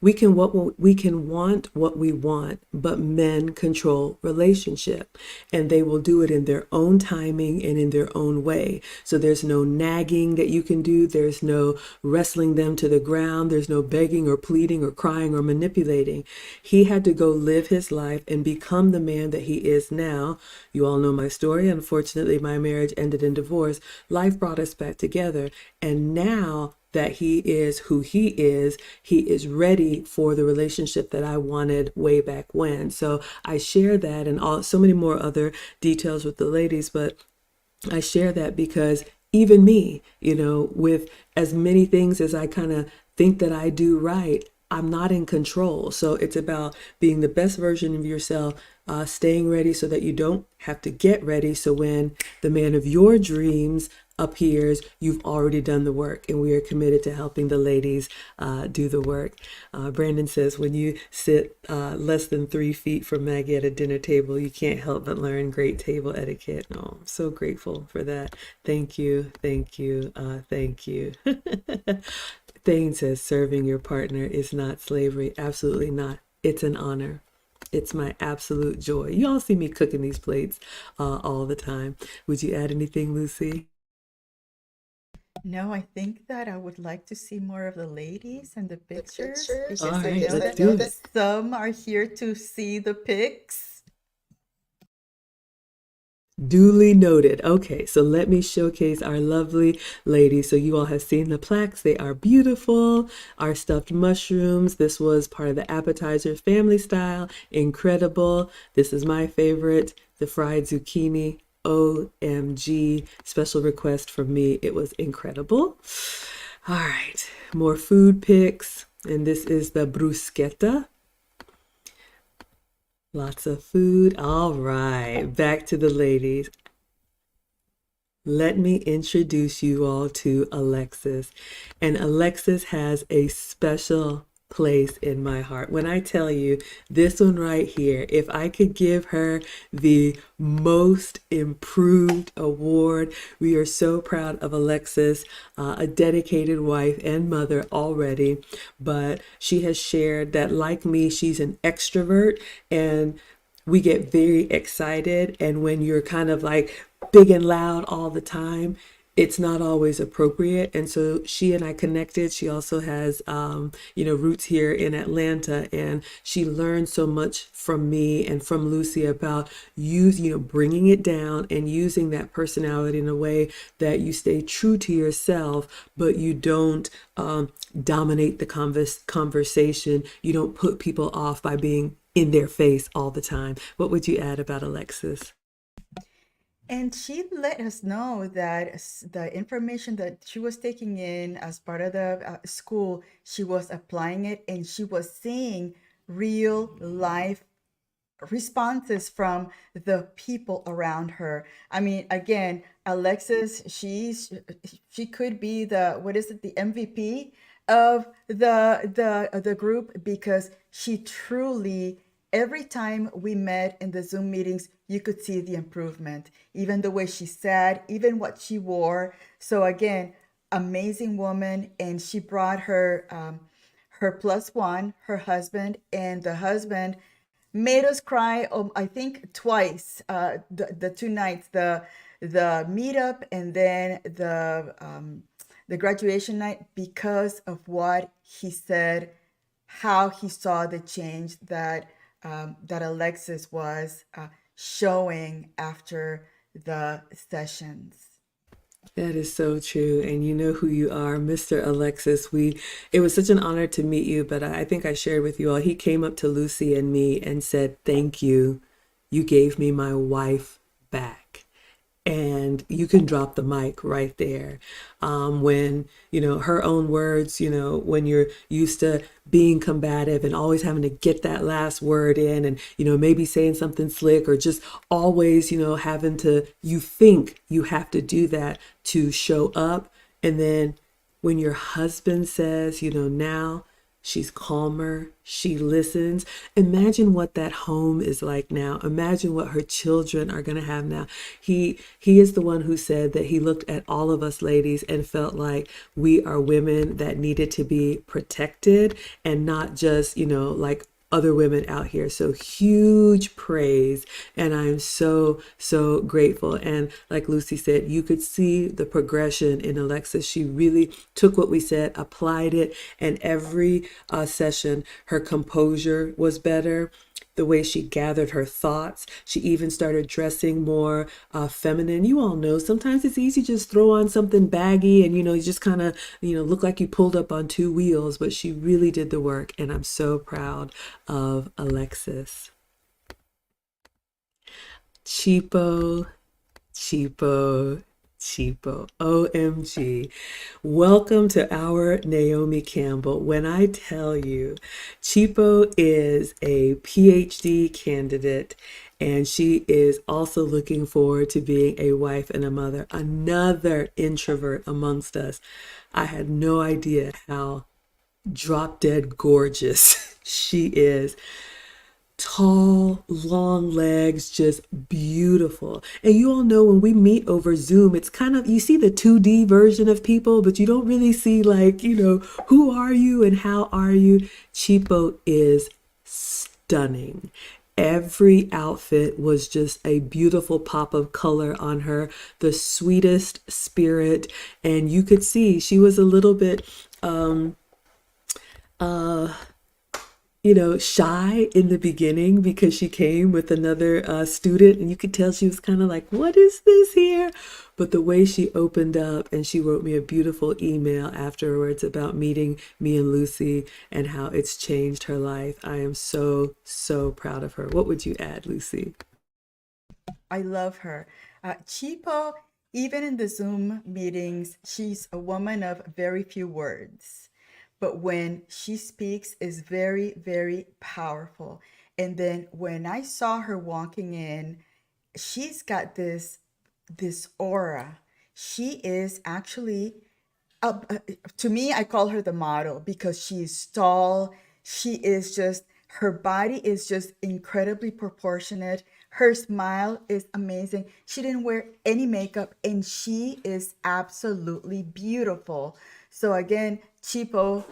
we can want what we want, but men control relationship, and they will do it in their own timing and in their own way. So there's no nagging that you can do. There's no wrestling them to the ground. There's no begging or pleading or crying or manipulating. He had to go live his life and become the man that he is now. You all know my story. Unfortunately, my marriage ended in divorce. Life brought us back together, and now that he is who he is ready for the relationship that I wanted way back when. So I share that and so many more other details with the ladies, but I share that because even me, with as many things as I kind of think that I do right, I'm not in control. So it's about being the best version of yourself, staying ready so that you don't have to get ready. So when the man of your dreams appears, you've already done the work, and we are committed to helping the ladies do the work. Brandon says, when you sit less than 3 feet from Maggie at a dinner table, you can't help but learn great table etiquette. Oh, I'm so grateful for that. Thank you, thank you, thank you. Thane says, serving your partner is not slavery. Absolutely not. It's an honor. It's my absolute joy. You all see me cooking these plates all the time. Would you add anything, Lucy? No, I think that I would like to see more of the ladies and the pictures All because I right, know let's that do it. some are here to see the pics. Duly noted. Okay, so let me showcase our lovely ladies. So you all have seen the plaques. They are beautiful. Our stuffed mushrooms. This was part of the appetizer, family style. Incredible. This is my favorite, the fried zucchini. OMG. Special request from me. It was incredible. All right, more food pics. And this is the bruschetta. Lots of food. All right, back to the ladies. Let me introduce you all to Alexis. And Alexis has a special place in my heart. When I tell you this one right here, if I could give her the most improved award, we are so proud of Alexis, a dedicated wife and mother already. But she has shared that, like me, she's an extrovert, and we get very excited. And when you're kind of like big and loud all the time, it's not always appropriate. And so she and I connected. She also has, roots here in Atlanta, and she learned so much from me and from Lucy about bringing it down and using that personality in a way that you stay true to yourself, but you don't dominate the conversation. You don't put people off by being in their face all the time. What would you add about Alexis? And she let us know that the information that she was taking in as part of the school, she was applying it and she was seeing real life responses from the people around her. I mean, again, Alexis, she could be the, what is it, the MVP of the group, because she truly, every time we met in the Zoom meetings, you could see the improvement, even the way she sat, even what she wore. So again, amazing woman, and she brought her plus one, her husband, and the husband made us cry. I think twice. The two nights, the meetup and then the graduation night, because of what he said, how he saw the change that that Alexis was showing after the sessions. That is so true. And you know who you are, Mr. Alexis. It was such an honor to meet you, but I think I shared with you all. He came up to Lucy and me and said, "Thank you. You gave me my wife back." And you can drop the mic right there. When, her own words, when you're used to being combative and always having to get that last word in and, maybe saying something slick or just always, having to, you think you have to do that to show up. And then when your husband says, now she's calmer, she listens. Imagine what that home is like now. Imagine what her children are going to have now. He is the one who said that he looked at all of us ladies and felt like we are women that needed to be protected and not just, like other women out here. So huge praise. And I'm so, so grateful. And like Lucy said, you could see the progression in Alexis. She really took what we said, applied it, and every session, her composure was better. The way she gathered her thoughts. She even started dressing more feminine. You all know sometimes it's easy to just throw on something baggy and, you just kind of, look like you pulled up on two wheels, but she really did the work. And I'm so proud of Alexis. Cheapo, cheapo, cheapo. OMG. Welcome to our Naomi Campbell. When I tell you, Cheapo is a PhD candidate, and she is also looking forward to being a wife and a mother, another introvert amongst us. I had no idea how drop dead gorgeous she is. Tall, long legs, just beautiful. And you all know when we meet over Zoom, it's kind of, you see the 2D version of people, but you don't really see like, who are you and how are you? Cheapo is stunning. Every outfit was just a beautiful pop of color on her, the sweetest spirit. And you could see she was a little bit, shy in the beginning because she came with another student, and you could tell she was kind of like, what is this here? But the way she opened up, and she wrote me a beautiful email afterwards about meeting me and Lucy and how it's changed her life. I am so, so proud of her. What would you add, Lucy? I love her. Chipo, even in the Zoom meetings, she's a woman of very few words. But when she speaks is very, very powerful. And then when I saw her walking in, she's got this aura. She is actually to me, I call her the model because she's tall. She is just, her body is just incredibly proportionate. Her smile is amazing. She didn't wear any makeup and she is absolutely beautiful. So again, Chipo,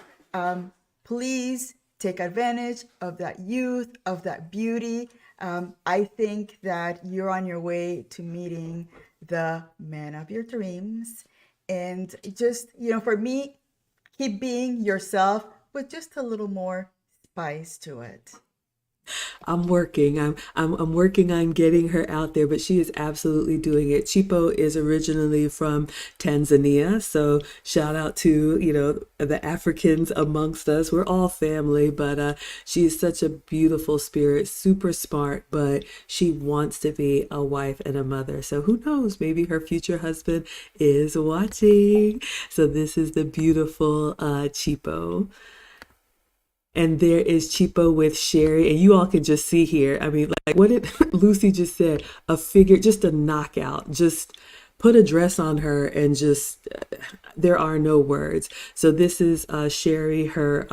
please take advantage of that youth, of that beauty. I think that you're on your way to meeting the man of your dreams. And just, for me, keep being yourself with just a little more spice to it. I'm working. I'm working on getting her out there, but she is absolutely doing it. Chipo is originally from Tanzania, so shout out to, the Africans amongst us. We're all family, but she is such a beautiful spirit, super smart, but she wants to be a wife and a mother. So who knows? Maybe her future husband is watching. So this is the beautiful Chipo. And there is Cheapo with Sherry, and you all can just see here. I mean, like what did Lucy just said? A figure, just a knockout. Just put a dress on her, and just there are no words. So this is Sherry, her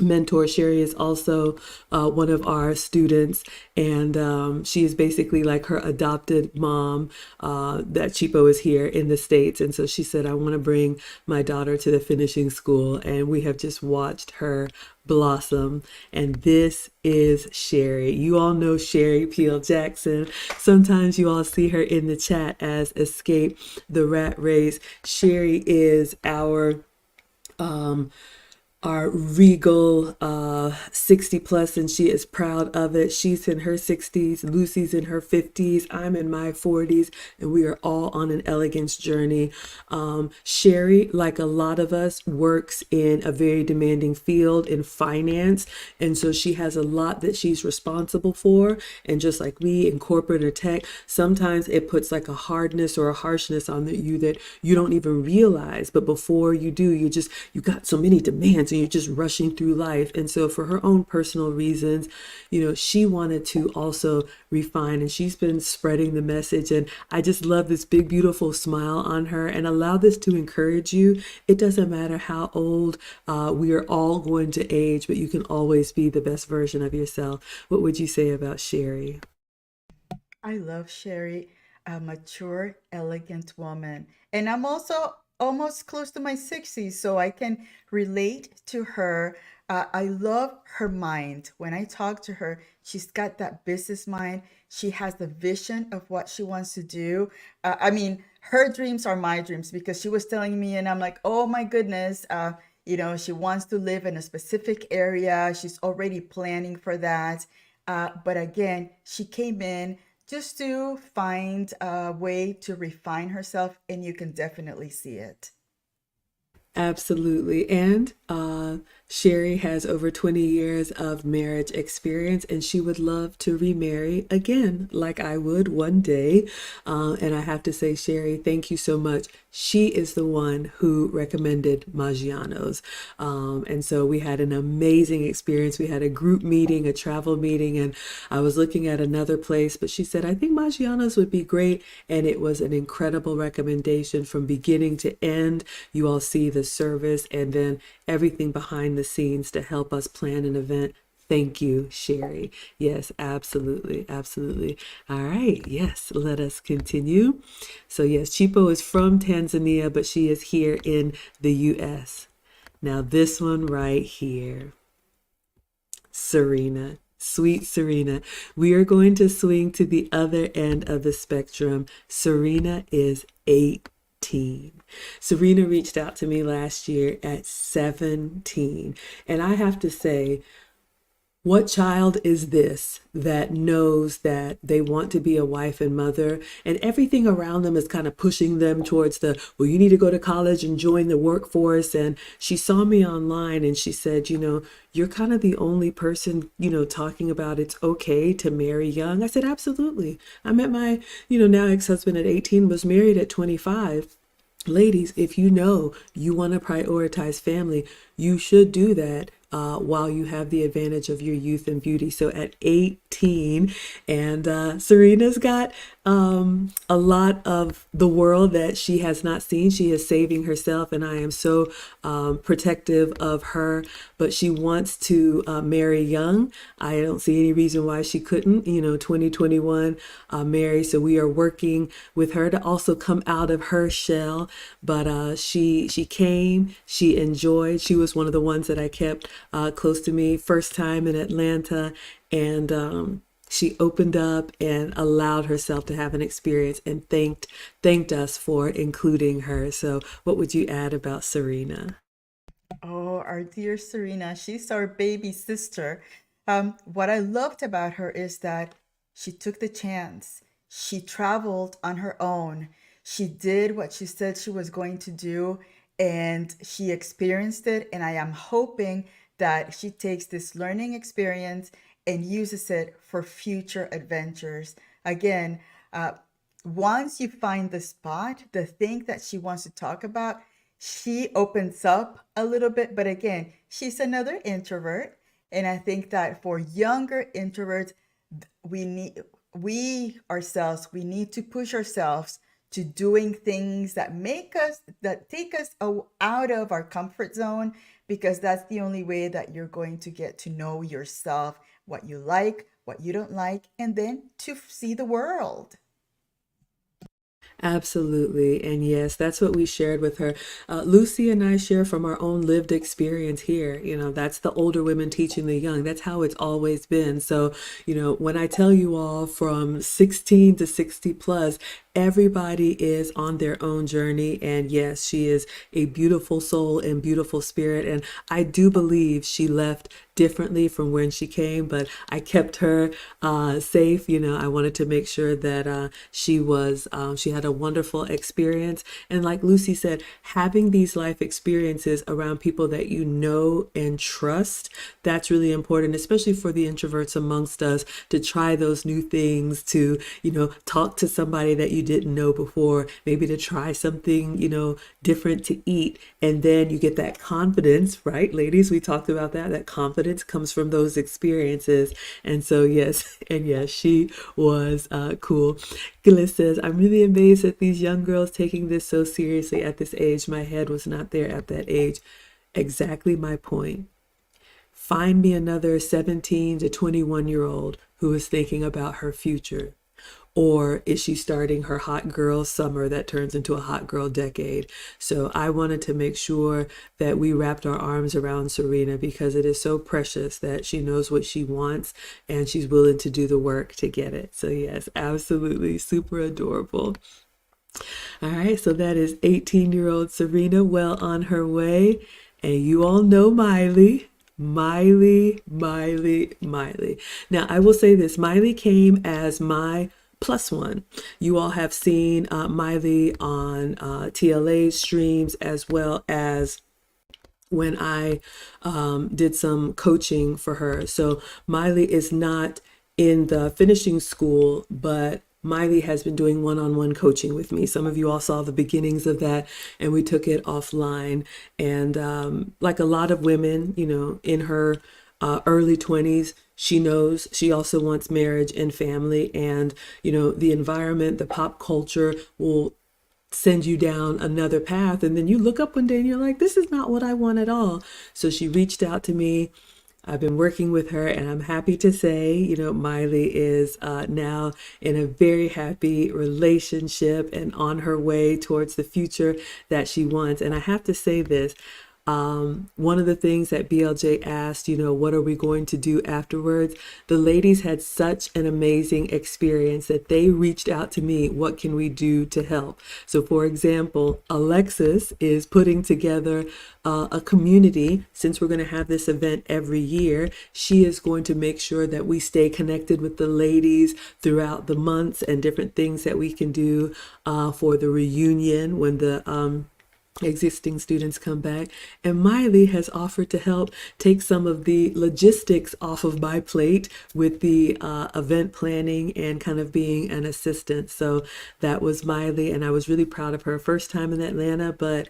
mentor. Sherry is also one of our students, and she is basically like her adopted mom. That Chipo is here in the States, and so she said, I want to bring my daughter to the finishing school, and we have just watched her blossom. And this is Sherry. You all know Sherry Peel Jackson. Sometimes you all see her in the chat as Escape the Rat Race. Sherry is our regal 60 plus, and she is proud of it. She's in her 60s, Lucy's in her 50s, I'm in my 40s, and we are all on an elegance journey. Sherry, like a lot of us, works in a very demanding field in finance, and so she has a lot that she's responsible for. And just like we in corporate or tech, sometimes it puts like a hardness or a harshness on you that you don't even realize, but before you do, you got so many demands, and you're just rushing through life. And so for her own personal reasons, she wanted to also refine, and she's been spreading the message. And I just love this big, beautiful smile on her, and allow this to encourage you. It doesn't matter how old we are all going to age, but you can always be the best version of yourself. What would you say about Sherry? I love Sherry, a mature, elegant woman. And I'm also almost close to my 60s, so I can relate to her. I love her mind. When I talk to her, she's got that business mind. She has the vision of what she wants to do. I mean, her dreams are my dreams, because she was telling me, and I'm like, oh my goodness. She wants to live in a specific area. She's already planning for that. But again, she came in just to find a way to refine herself, and you can definitely see it. Absolutely. And Sherry has over 20 years of marriage experience, and she would love to remarry again, like I would one day. And I have to say, Sherry, thank you so much. She is the one who recommended Maggiano's. And so we had an amazing experience. We had a group meeting, a travel meeting, and I was looking at another place, but she said, I think Maggiano's would be great. And it was an incredible recommendation from beginning to end. You all see the service and then everything behind the scenes to help us plan an event. Thank you, Sherry. Yes, absolutely. Absolutely. All right. Yes, let us continue. So, yes, Chipo is from Tanzania, but she is here in the US. Now, this one right here, Serena. Sweet Serena. We are going to swing to the other end of the spectrum. Serena is 18. Serena reached out to me last year at 17. And I have to say, what child is this that knows that they want to be a wife and mother, and everything around them is kind of pushing them towards well, you need to go to college and join the workforce. And she saw me online and she said, you're kind of the only person, talking about it's okay to marry young. I said, absolutely. I met my, now ex-husband at 18, was married at 25. Ladies, if you know you want to prioritize family, you should do that while you have the advantage of your youth and beauty. So at 18, and Serena's got a lot of the world that she has not seen. She is saving herself, and I am so protective of her. But she wants to marry young. I don't see any reason why she couldn't, 2021 marry. So we are working with her to also come out of her shell. But she came, she enjoyed. She was one of the ones that I kept close to me first time in Atlanta, and she opened up and allowed herself to have an experience and thanked us for including her. So what would you add about Serena? Oh, our dear Serena, she's our baby sister. What I loved about her is that she took the chance. She traveled on her own. She did what she said she was going to do, and she experienced it. And I am hoping that she takes this learning experience and uses it for future adventures. Again, uh, once you find the spot, the thing that she wants to talk about, she opens up a little bit. But again, she's another introvert. And I think that for younger introverts, we need, we ourselves, we need to push ourselves to doing things that make us, that take us out of our comfort zone, because that's the only way that you're going to get to know yourself, what you like, what you don't like, and then to see the world. Absolutely. And yes, that's what we shared with her. Lucy and I share from our own lived experience here. You know, that's the older women teaching the young. That's how it's always been. So, you know, when I tell you all from 16 to 60 plus, everybody is on their own journey. And yes, she is a beautiful soul and beautiful spirit. And I do believe she left differently from when she came, but I kept her safe. You know, I wanted to make sure that she had a wonderful experience. And like Lucy said, having these life experiences around people that you know and trust, that's really important, especially for the introverts amongst us, to try those new things, to, you know, talk to somebody that you didn't know before, maybe to try something, you know, different to eat. And then you get that confidence, right? Ladies, we talked about that. That confidence comes from those experiences. And so, yes, and yes, she was cool. Gillis says, I'm really amazed at these young girls taking this so seriously at this age. My head was not there at that age. Exactly my point. Find me another 17 to 21-year-old who is thinking about her future. Or is she starting her hot girl summer that turns into a hot girl decade? So I wanted to make sure that we wrapped our arms around Serena, because it is so precious that she knows what she wants and she's willing to do the work to get it. So yes, absolutely super adorable. All right, so that is 18-year-old Serena, well on her way. And you all know Miley. Miley. Now, I will say this, Miley came as my plus one. You all have seen Miley on TLA streams, as well as when I did some coaching for her. So Miley is not in the finishing school, but Miley has been doing one-on-one coaching with me. Some of you all saw the beginnings of that, and we took it offline. And like a lot of women, you know, in her early 20s, she knows she also wants marriage and family. And, you know, the environment, the pop culture will send you down another path. And then you look up one day and you're like, this is not what I want at all. So she reached out to me. I've been working with her, and I'm happy to say, you know, Miley is now in a very happy relationship and on her way towards the future that she wants. And I have to say this. One of the things that BLJ asked, you know, what are we going to do afterwards? The ladies had such an amazing experience that they reached out to me. What can we do to help? So, for example, Alexis is putting together a community. Since we're going to have this event every year, she is going to make sure that we stay connected with the ladies throughout the months, and different things that we can do for the reunion when the existing students come back. And Miley has offered to help take some of the logistics off of my plate with the event planning and kind of being an assistant. So that was Miley, and I was really proud of her. First time in Atlanta, but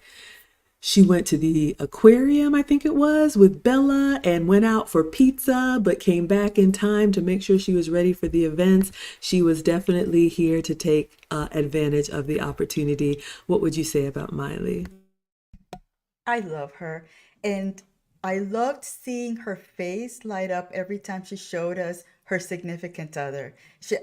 she went to the aquarium, I think it was, with Bella, and went out for pizza, but came back in time to make sure she was ready for the events. She was definitely here to take advantage of the opportunity. What would you say about Miley? I love her. And I loved seeing her face light up every time she showed us her significant other.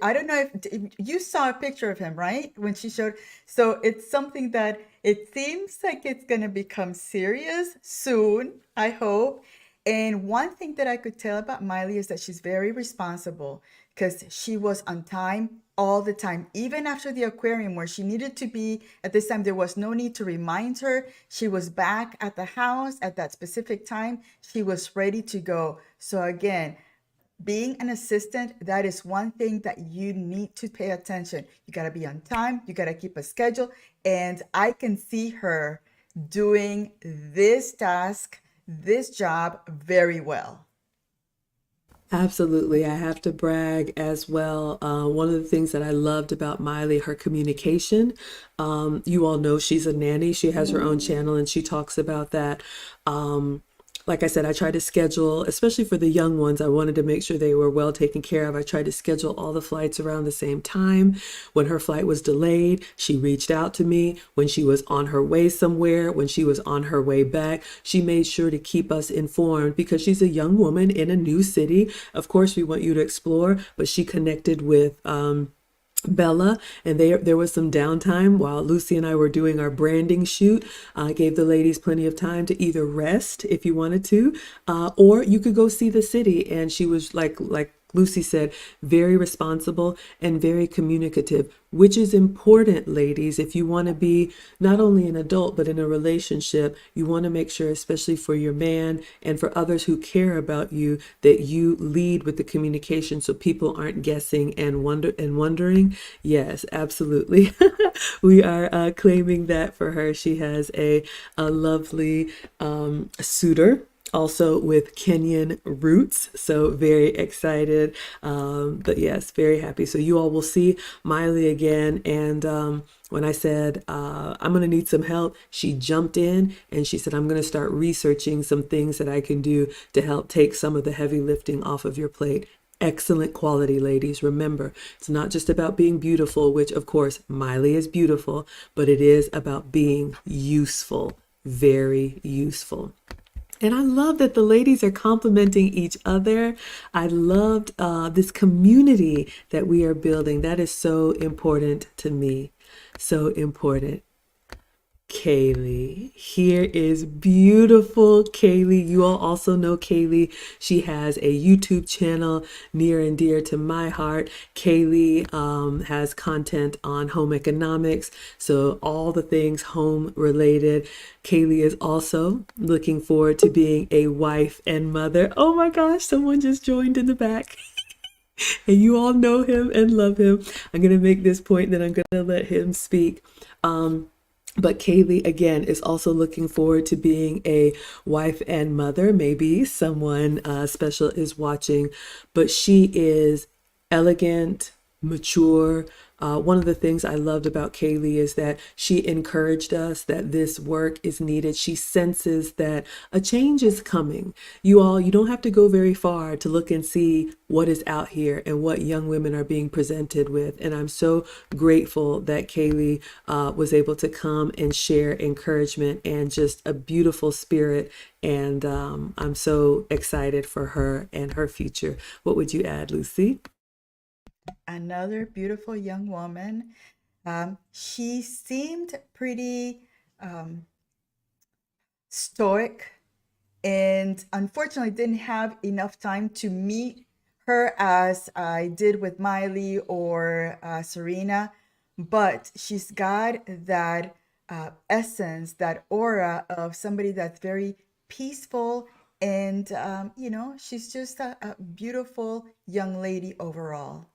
I don't know if you saw a picture of him, right? When she showed. So it's something that it seems like it's going to become serious soon, I hope. And one thing that I could tell about Miley is that she's very responsible. because she was on time all the time. Even after the aquarium where she needed to be at this time, there was no need to remind her. She was back at the house at that specific time. She was ready to go. So again, being an assistant, that is one thing that you need to pay attention. You got to be on time, you got to keep a schedule. And I can see her doing this task, this job very well. Absolutely. I have to brag as well. One of the things that I loved about Miley, her communication. You all know she's a nanny. She has her own channel and she talks about that. Like I said, I try to schedule, especially for the young ones, I wanted to make sure they were well taken care of. I tried to schedule all the flights around the same time. When her flight was delayed, she reached out to me. When she was on her way somewhere, when she was on her way back, she made sure to keep us informed because she's a young woman in a new city. Of course, we want you to explore, but she connected with Bella, and there was some downtime while Lucy and I were doing our branding shoot. I gave the ladies plenty of time to either rest if you wanted to, or you could go see the city. And she was like Lucy said, very responsible and very communicative, which is important, ladies. If you want to be not only an adult, but in a relationship, you want to make sure, especially for your man and for others who care about you, that you lead with the communication so people aren't guessing and wondering. Yes, absolutely. We are claiming that for her. She has a lovely suitor also with Kenyan roots. So very excited. But yes, very happy. So you all will see Miley again. And when I said, I'm going to need some help, she jumped in and she said, I'm going to start researching some things that I can do to help take some of the heavy lifting off of your plate. Excellent quality, ladies. Remember, it's not just about being beautiful, which of course Miley is beautiful, but it is about being useful, very useful. And I love that the ladies are complimenting each other. I loved this community that we are building. That is so important to me. So important. Kaylee. Here is beautiful Kaylee. You all also know Kaylee. She has a YouTube channel near and dear to my heart. Kaylee has content on home economics, so all the things home related. Kaylee is also looking forward to being a wife and mother. Oh my gosh, someone just joined in the back. And you all know him and love him. I'm going to make this point, then I'm going to let him speak. But Kaylee, again, is also looking forward to being a wife and mother. Maybe someone special is watching, but she is elegant, mature. One of the things I loved about Kaylee is that she encouraged us that this work is needed. She senses that a change is coming. You don't have to go very far to look and see what is out here and what young women are being presented with. And I'm so grateful that Kaylee was able to come and share encouragement and just a beautiful spirit. And I'm so excited for her and her future. What would you add, Lucy? Another beautiful young woman. She seemed pretty stoic, and unfortunately didn't have enough time to meet her as I did with Miley or Serena, but she's got that essence, that aura of somebody that's very peaceful, and she's just a beautiful young lady overall.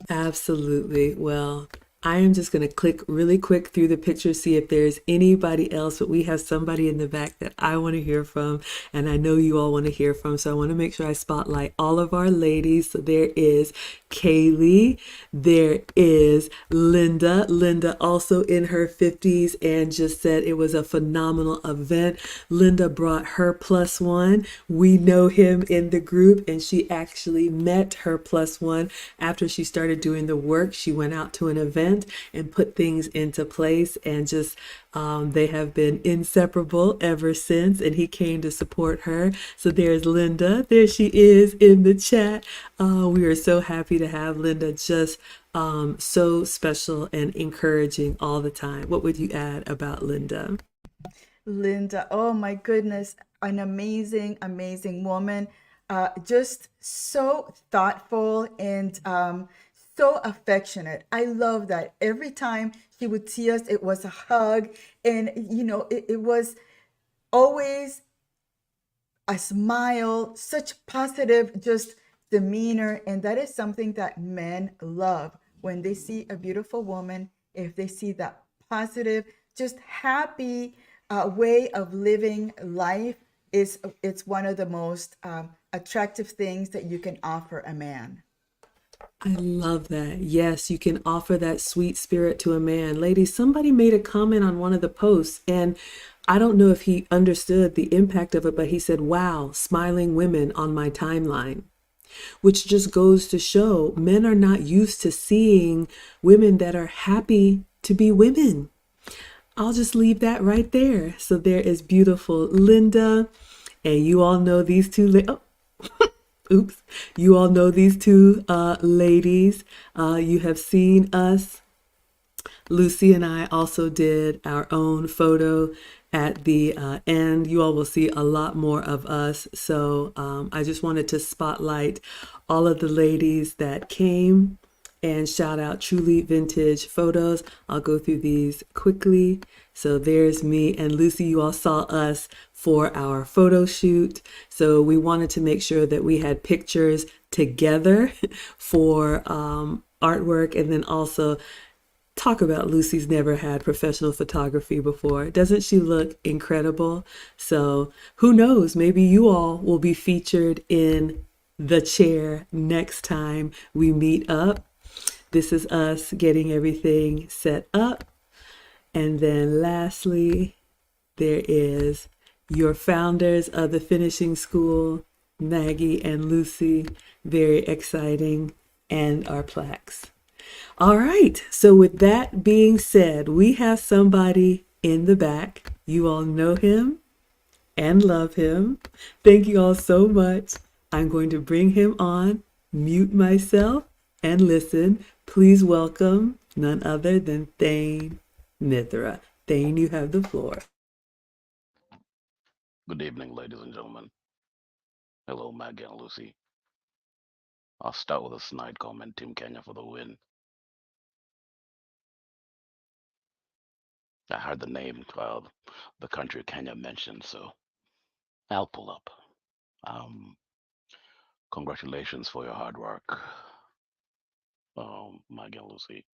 Absolutely. Well, I am just going to click really quick through the picture, see if there's anybody else, but we have somebody in the back that I want to hear from, and I know you all want to hear from, so I want to make sure I spotlight all of our ladies. So there is Kaylee, there is Linda. Linda also in her 50s and just said it was a phenomenal event. Linda brought her plus one. We know him in the group, and she actually met her plus one after she started doing the work. She went out to an event and put things into place, and just they have been inseparable ever since, and he came to support her. So there's Linda. There she is in the chat. We are so happy to have Linda, just so special and encouraging all the time. What would you add about Linda? Linda, oh my goodness, an amazing, amazing woman. just so thoughtful and so affectionate. I love that. Every time she would see us, it was a hug. And, it was always a smile, such positive, just demeanor. And that is something that men love when they see a beautiful woman, if they see that positive, just happy way of living life is it's one of the most attractive things that you can offer a man. I love that. Yes, you can offer that sweet spirit to a man. Ladies, somebody made a comment on one of the posts, and I don't know if he understood the impact of it, but he said, "Wow, smiling women on my timeline," which just goes to show men are not used to seeing women that are happy to be women. I'll just leave that right there. So there is beautiful Linda, and you all know these two. Oh, oops. You all know these two ladies. You have seen us. Lucy and I also did our own photo at the end. You all will see a lot more of us. So I just wanted to spotlight all of the ladies that came and shout out Truly Vintage Photos. I'll go through these quickly. So there's me and Lucy. You all saw us for our photo shoot. So we wanted to make sure that we had pictures together for artwork, and then also talk about Lucy's never had professional photography before. Doesn't she look incredible? So who knows? Maybe you all will be featured in the chair next time we meet up. This is us getting everything set up. And then lastly, there is your founders of the finishing school, Maggie and Lucy. Very exciting. And our plaques. All right. So with that being said, we have somebody in the back. You all know him and love him. Thank you all so much. I'm going to bring him on, mute myself, and listen. Please welcome none other than Thane Mithra. Thane, you have the floor. Good evening, ladies and gentlemen. Hello, Maggie and Lucy. I'll start with a snide comment. Team Kenya for the win. I heard the name, the country Kenya mentioned, so I'll pull up. Um, Congratulations for your hard work, Maggie and Lucy.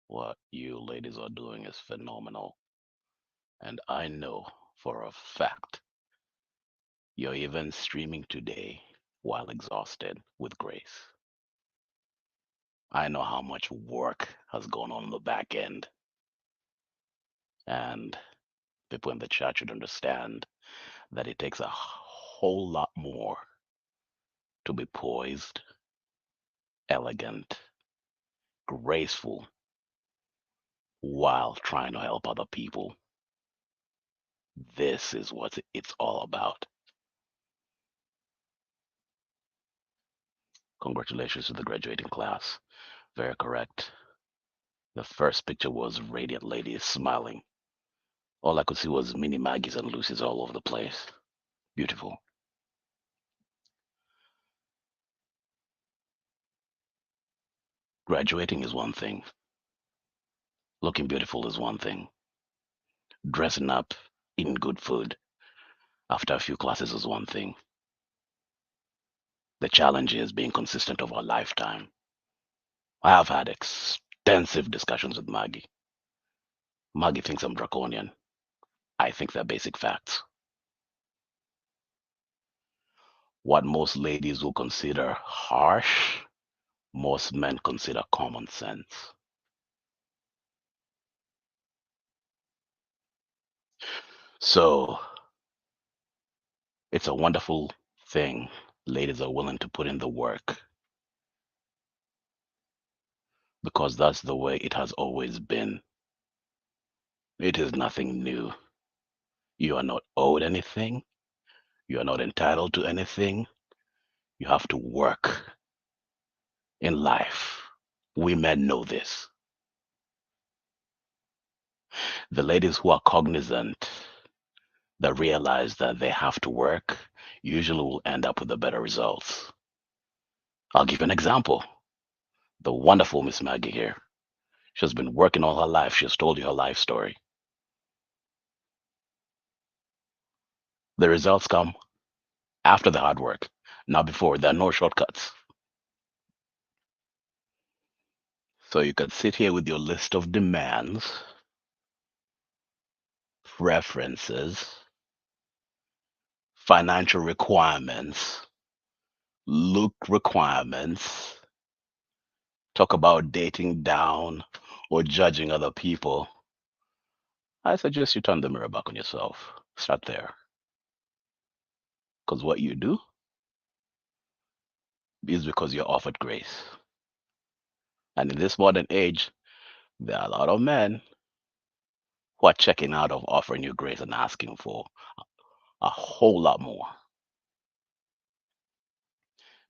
What you ladies are doing is phenomenal, and I know for a fact you're even streaming today while exhausted with grace. I know how much work has gone on in the back end, and people in the chat should understand that it takes a whole lot more to be poised, elegant, graceful while trying to help other people. This is what it's all about. Congratulations to the graduating class. Very correct. The first picture was radiant ladies smiling. All I could see was mini Maggies and Lucy's all over the place. Beautiful. Graduating is one thing. Looking beautiful is one thing. Dressing up, eating good food after a few classes is one thing. The challenge is being consistent over a lifetime. I have had extensive discussions with Maggie. Maggie thinks I'm draconian. I think they're basic facts. What most ladies will consider harsh, most men consider common sense. So it's a wonderful thing. Ladies are willing to put in the work because that's the way it has always been. It is nothing new. You are not owed anything. You are not entitled to anything. You have to work in life. We men know this. The ladies who are cognizant, that realize that they have to work, usually will end up with the better results. I'll give you an example. The wonderful Miss Maggie here. She's been working all her life. She's told you her life story. The results come after the hard work, not before. There are no shortcuts. So you can sit here with your list of demands, preferences, financial requirements, look requirements, talk about dating down or judging other people. I suggest you turn the mirror back on yourself. Start there. Because what you do is because you're offered grace. And in this modern age, there are a lot of men who are checking out of offering you grace and asking for a whole lot more.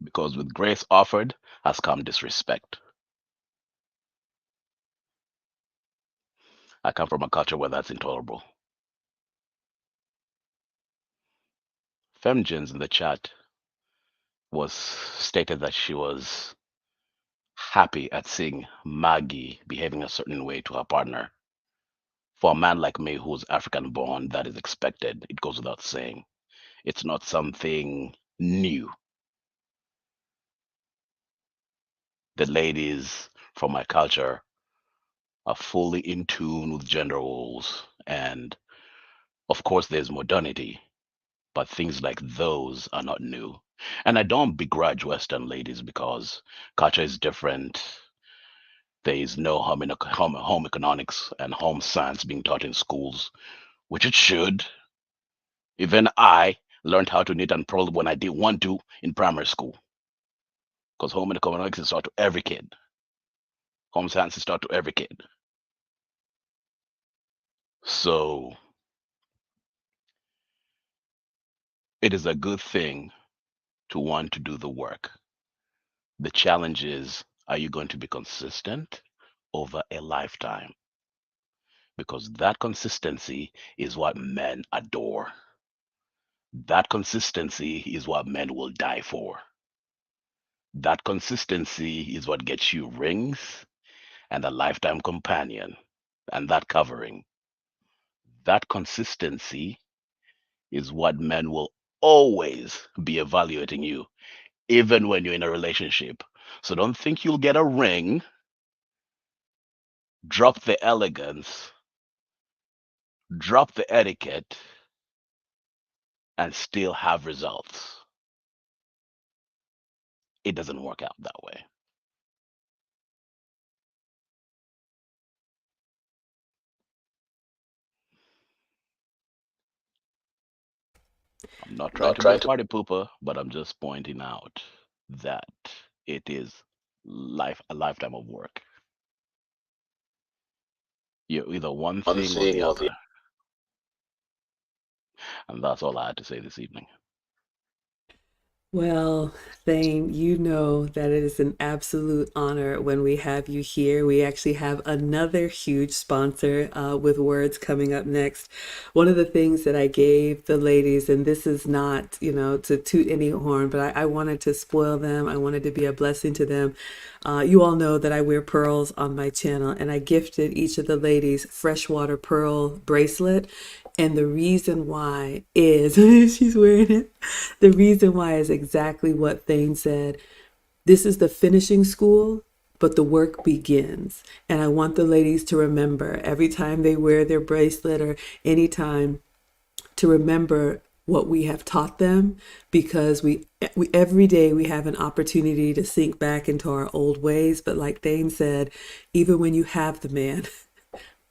Because with grace offered has come disrespect. I come from a culture where that's intolerable. Femgens in the chat was stated that she was happy at seeing Maggie behaving a certain way to her partner. For a man like me who's African born, that is expected. It goes without saying. It's not something new. The ladies from my culture are fully in tune with gender roles. And of course, there's modernity, but things like those are not new. And I don't begrudge Western ladies because culture is different. There is no home economics and home science being taught in schools, which it should. Even I learned how to knit and purl when I didn't want to in primary school because home economics is taught to every kid. Home science is taught to every kid. So it is a good thing to want to do the work. The challenge is, are you going to be consistent over a lifetime? Because that consistency is what men adore. That consistency is what men will die for. That consistency is what gets you rings and a lifetime companion and that covering. That consistency is what men will always be evaluating you, even when you're in a relationship. So don't think you'll get a ring, drop the elegance, drop the etiquette, and still have results. It doesn't work out that way. I'm not trying Not to be trying a to. party pooper, but I'm just pointing out that it is a lifetime of work. You're either one One thing or thing the or the. other. And that's all I had to say this evening. Well, Thane, you know that it is an absolute honor when we have you here. We actually have another huge sponsor with words coming up next. One of the things that I gave the ladies, and this is not, to toot any horn, but I wanted to spoil them. I wanted to be a blessing to them. You all know that I wear pearls on my channel, and I gifted each of the ladies freshwater pearl bracelet. And the reason why is she's wearing it. The reason why is exactly what Thane said. This is the finishing school, but the work begins. And I want the ladies to remember every time they wear their bracelet or anytime to remember what we have taught them, because we every day we have an opportunity to sink back into our old ways. But like Thane said, even when you have the man,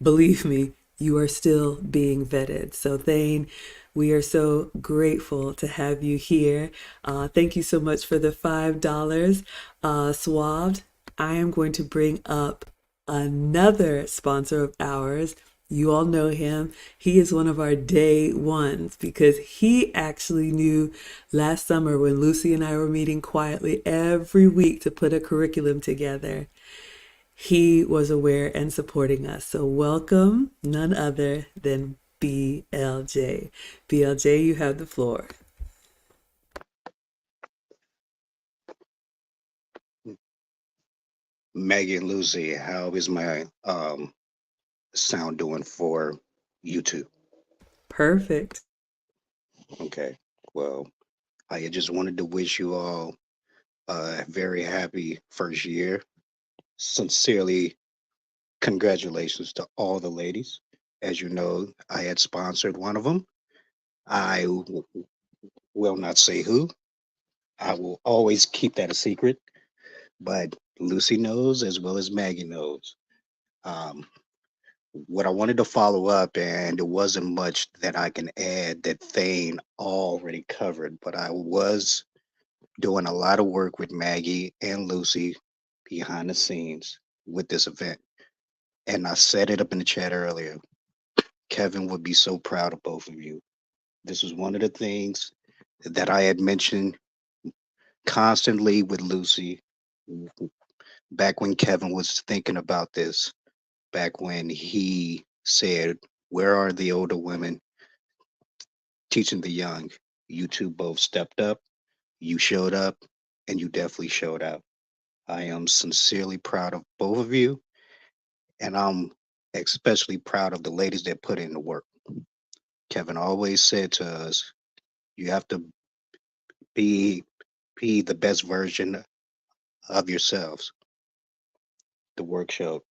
believe me, you are still being vetted. So, Thane, we are so grateful to have you here. Thank you so much for the $5. Swabbed, I am going to bring up another sponsor of ours. You all know him. He is one of our day ones because he actually knew last summer when Lucy and I were meeting quietly every week to put a curriculum together. He was aware and supporting us. So welcome, none other than BLJ. BLJ, you have the floor. Maggie and Lucy, how is my sound doing for YouTube? Perfect. Okay. Well, I just wanted to wish you all a very happy first year. Sincerely, congratulations to all the ladies. As you know, I had sponsored one of them. I will not say who. I will always keep that a secret, but Lucy knows as well as Maggie knows. Um, what I wanted to follow up, and there wasn't much that I can add that Thane already covered, but I was doing a lot of work with Maggie and Lucy behind the scenes with this event. And I set it up in the chat earlier. Kevin would be so proud of both of you. This was one of the things that I had mentioned constantly with Lucy back when Kevin was thinking about this, back when he said, where are the older women teaching the young? You two both stepped up, you showed up, and you definitely showed out. I am sincerely proud of both of you, and I'm especially proud of the ladies that put in the work. Kevin always said to us, you have to be be the best version of yourselves. The work showed.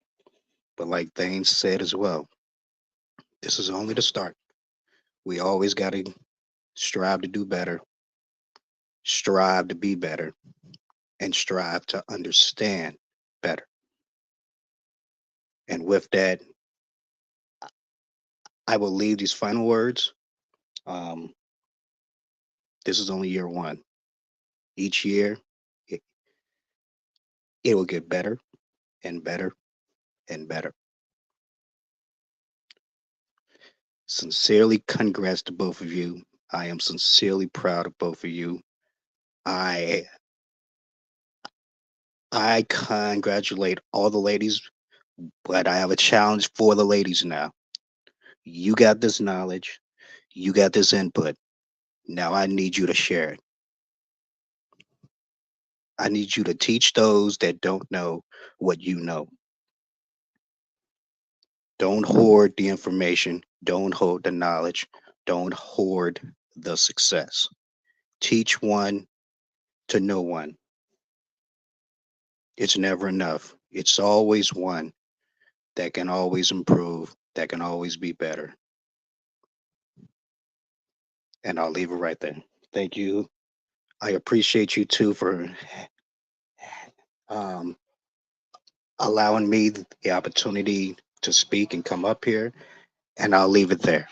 But like Thane said as well, this is only the start. We always got to strive to do better, strive to be better, and strive to understand better. And with that, I will leave these final words. Um, this is only year one. Each year, it, it will get better and better and better. Sincerely, congrats to both of you. I am sincerely proud of both of you. I I congratulate all the ladies, but I have a challenge for the ladies now. You got this knowledge, you got this input. Now I need you to share it. I need you to teach those that don't know what you know. Don't hoard the information, don't hoard the knowledge, don't hoard the success. Teach one to know one. It's never enough. It's always one that can always improve, that can always be better. And I'll leave it right there. Thank you. I appreciate you too for um, allowing me the opportunity to speak and come up here. And I'll leave it there.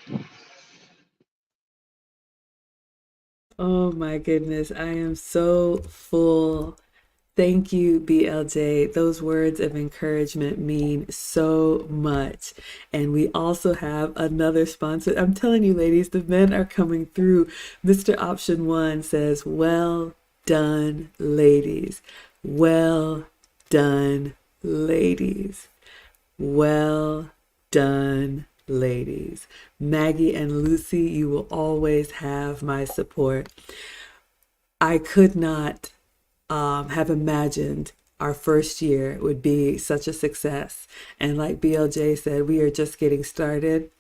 Oh my goodness, I am so full. Thank you, BLJ. Those words of encouragement mean so much. And we also have another sponsor. I'm telling you, ladies, the men are coming through. Mr. Option One says, well done, ladies. Well done, ladies. Well done, ladies. Maggie and Lucy, you will always have my support. I could not have imagined our first year would be such a success. And like BLJ said, we are just getting started.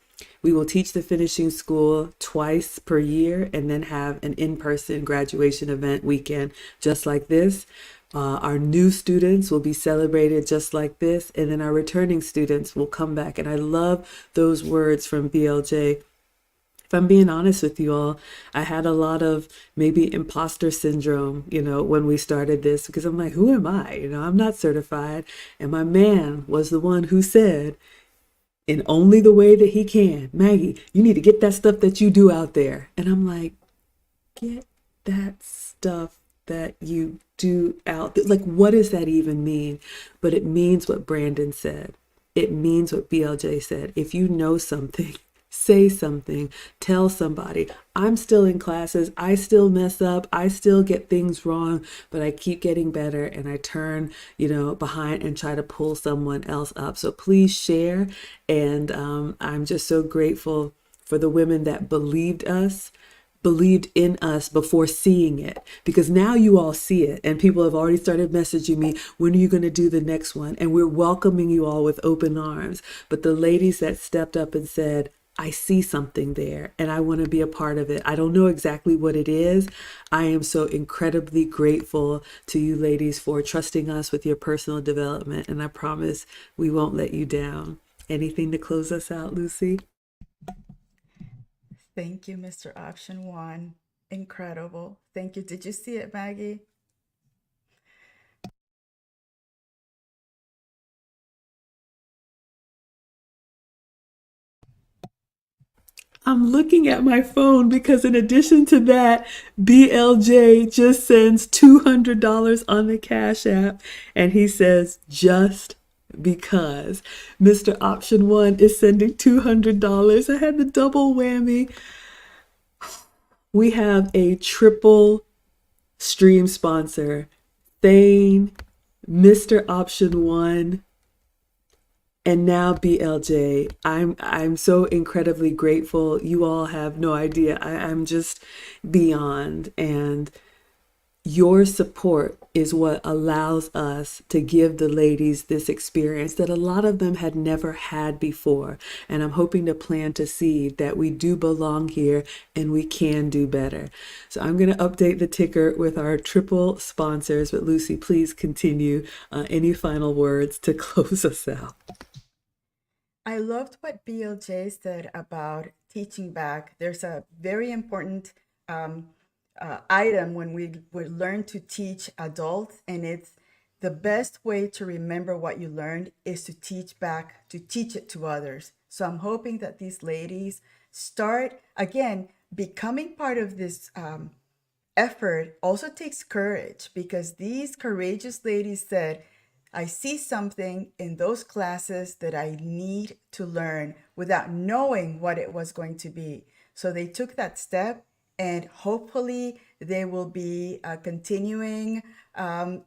We will teach the finishing school twice per year and then have an in-person graduation event weekend just like this. Our new students will be celebrated just like this, and then our returning students will come back. And I love those words from BLJ. If I'm being honest with you all, I had a lot of maybe imposter syndrome, when we started this, because I'm like, who am I? I'm not certified. And my man was the one who said, in only the way that he can, Maggie, you need to get that stuff that you do out there. And I'm like, get that stuff that you do out there. Like, what does that even mean? But it means what Brandon said. It means what BLJ said. If you know something, say something, tell somebody. I'm still in classes. I still mess up. I still get things wrong, but I keep getting better and I turn, behind and try to pull someone else up. So please share. And I'm just so grateful for the women that believed us, believed in us before seeing it, because now you all see it and people have already started messaging me, when are you going to do the next one? And we're welcoming you all with open arms. But the ladies that stepped up and said, I see something there and I want to be a part of it. I don't know exactly what it is. I am so incredibly grateful to you ladies for trusting us with your personal development. And I promise we won't let you down. Anything to close us out, Lucy? Thank you, Mr. Option One. Incredible. Thank you. Did you see it, Maggie? I'm looking at my phone because in addition to that, BLJ just sends $200 on the Cash App and he says, just because. Mr. Option One is sending $200. I had the double whammy. We have a triple stream sponsor. Thane, Mr. Option One, and now BLJ. I'm so incredibly grateful. You all have no idea. I'm just beyond. And your support is what allows us to give the ladies this experience that a lot of them had never had before. And I'm hoping to plant a seed that we do belong here and we can do better. So I'm going to update the ticker with our triple sponsors. But Lucy, please continue. Any final words to close us out? I loved what BLJ said about teaching back. There's a very important item when we learn to teach adults, and it's the best way to remember what you learned is to teach back, to teach it to others. So I'm hoping that these ladies start, again, becoming part of this effort also takes courage, because these courageous ladies said, I see something in those classes that I need to learn without knowing what it was going to be. So they took that step, and hopefully they will be continuing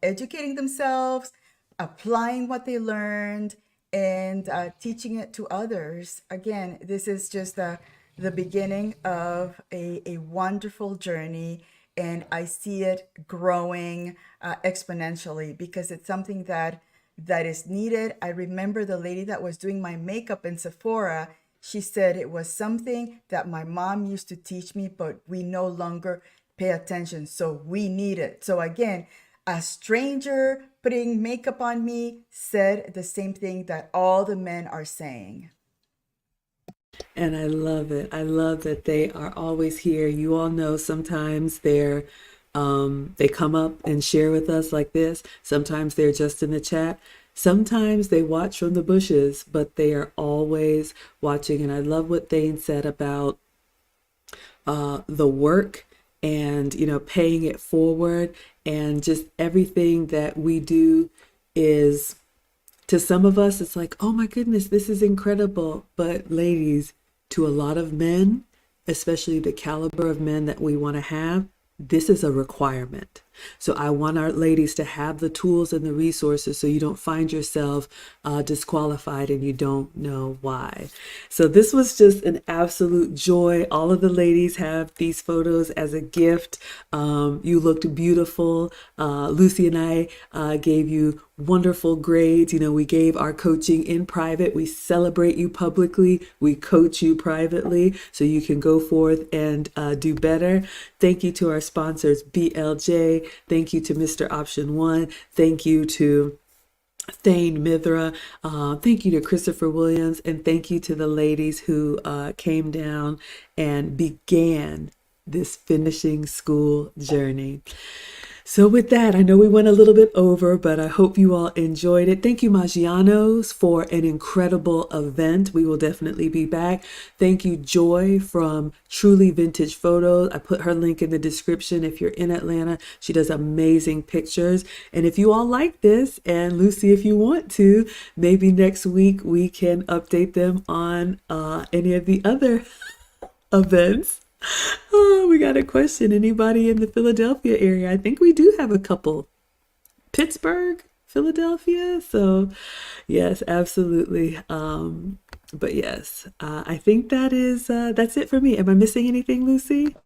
educating themselves, applying what they learned, and teaching it to others. Again, this is just the beginning of a wonderful journey. And I see it growing exponentially, because it's something that is needed. I remember the lady that was doing my makeup in Sephora. She said it was something that my mom used to teach me, but we no longer pay attention. So we need it. So again, a stranger putting makeup on me said the same thing that all the men are saying. And I love it. I love that they are always here. You all know sometimes they come up and share with us like this. Sometimes they're just in the chat. Sometimes they watch from the bushes, but they are always watching. And I love what Thane said about the work and, paying it forward, and just everything that we do is, to some of us, it's like, oh my goodness, this is incredible. But ladies, to a lot of men, especially the caliber of men that we want to have, this is a requirement. So I want our ladies to have the tools and the resources so you don't find yourself disqualified and you don't know why. So this was just an absolute joy. All of the ladies have these photos as a gift. You looked beautiful. Lucy and I gave you wonderful grades. We gave our coaching in private. We celebrate you publicly. We coach you privately so you can go forth and do better. Thank you to our sponsors, BLJ. Thank you to Mr. Option One. Thank you to Thane Mithra. Thank you to Christopher Williams. And thank you to the ladies who came down and began this finishing school journey. So with that, I know we went a little bit over, but I hope you all enjoyed it. Thank you, Maggiano's, for an incredible event. We will definitely be back. Thank you, Joy from Truly Vintage Photos. I put her link in the description if you're in Atlanta. She does amazing pictures. And if you all like this, and Lucy, if you want to, maybe next week we can update them on any of the other events. Oh, we got a question. Anybody in the Philadelphia area? I think we do have a couple. Pittsburgh, Philadelphia. So yes, absolutely. But yes, I think that's it for me. Am I missing anything, Lucy?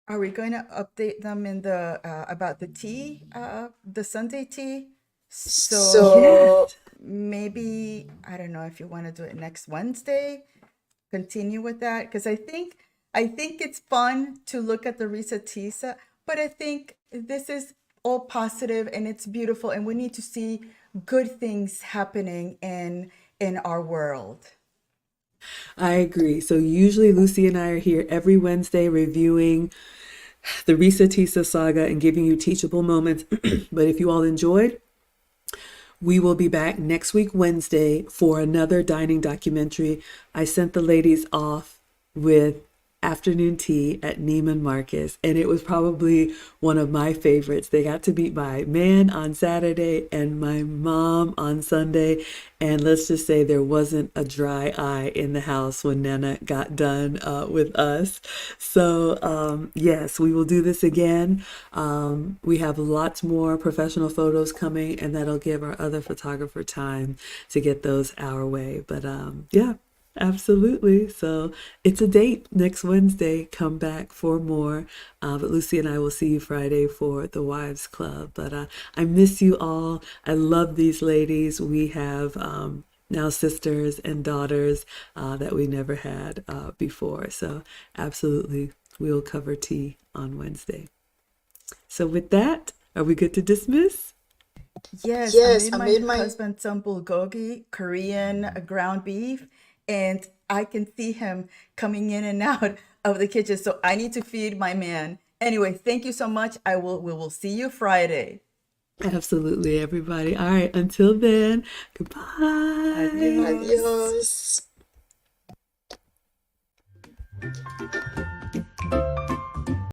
Are we going to update them in the about the tea, the Sunday tea? So Yeah. maybe I don't know if you want to do it next Wednesday. Continue with that because I think it's fun to look at the Reesa Teresa, but I think this is all positive and it's beautiful, and we need to see good things happening in our world. I agree. So usually Lucy and I are here every Wednesday reviewing the Risa Tisa saga and giving you teachable moments. But if you all enjoyed, we will be back next week, Wednesday, for another dining documentary. I sent the ladies off with afternoon tea at Neiman Marcus, and it was probably one of my favorites. They got to meet my man on Saturday and my mom on Sunday, and let's just say there wasn't a dry eye in the house when Nana got done with us. So, yes, we will do this again. We have lots more professional photos coming, and that'll give our other photographer time to get those our way. But yeah, absolutely. So it's a date next Wednesday. Come back for more. But Lucy and I will see you Friday for the Wives Club. But I miss you all. I love these ladies. We have now sisters and daughters that we never had before. So absolutely, we'll cover tea on Wednesday. So with that, are we good to dismiss? Yes, I made my husband some bulgogi, Korean ground beef, and I can see him coming in and out of the kitchen. So I need to feed my man. Anyway, thank you so much. We will see you Friday. Absolutely, everybody. All right, until then, goodbye. Adios.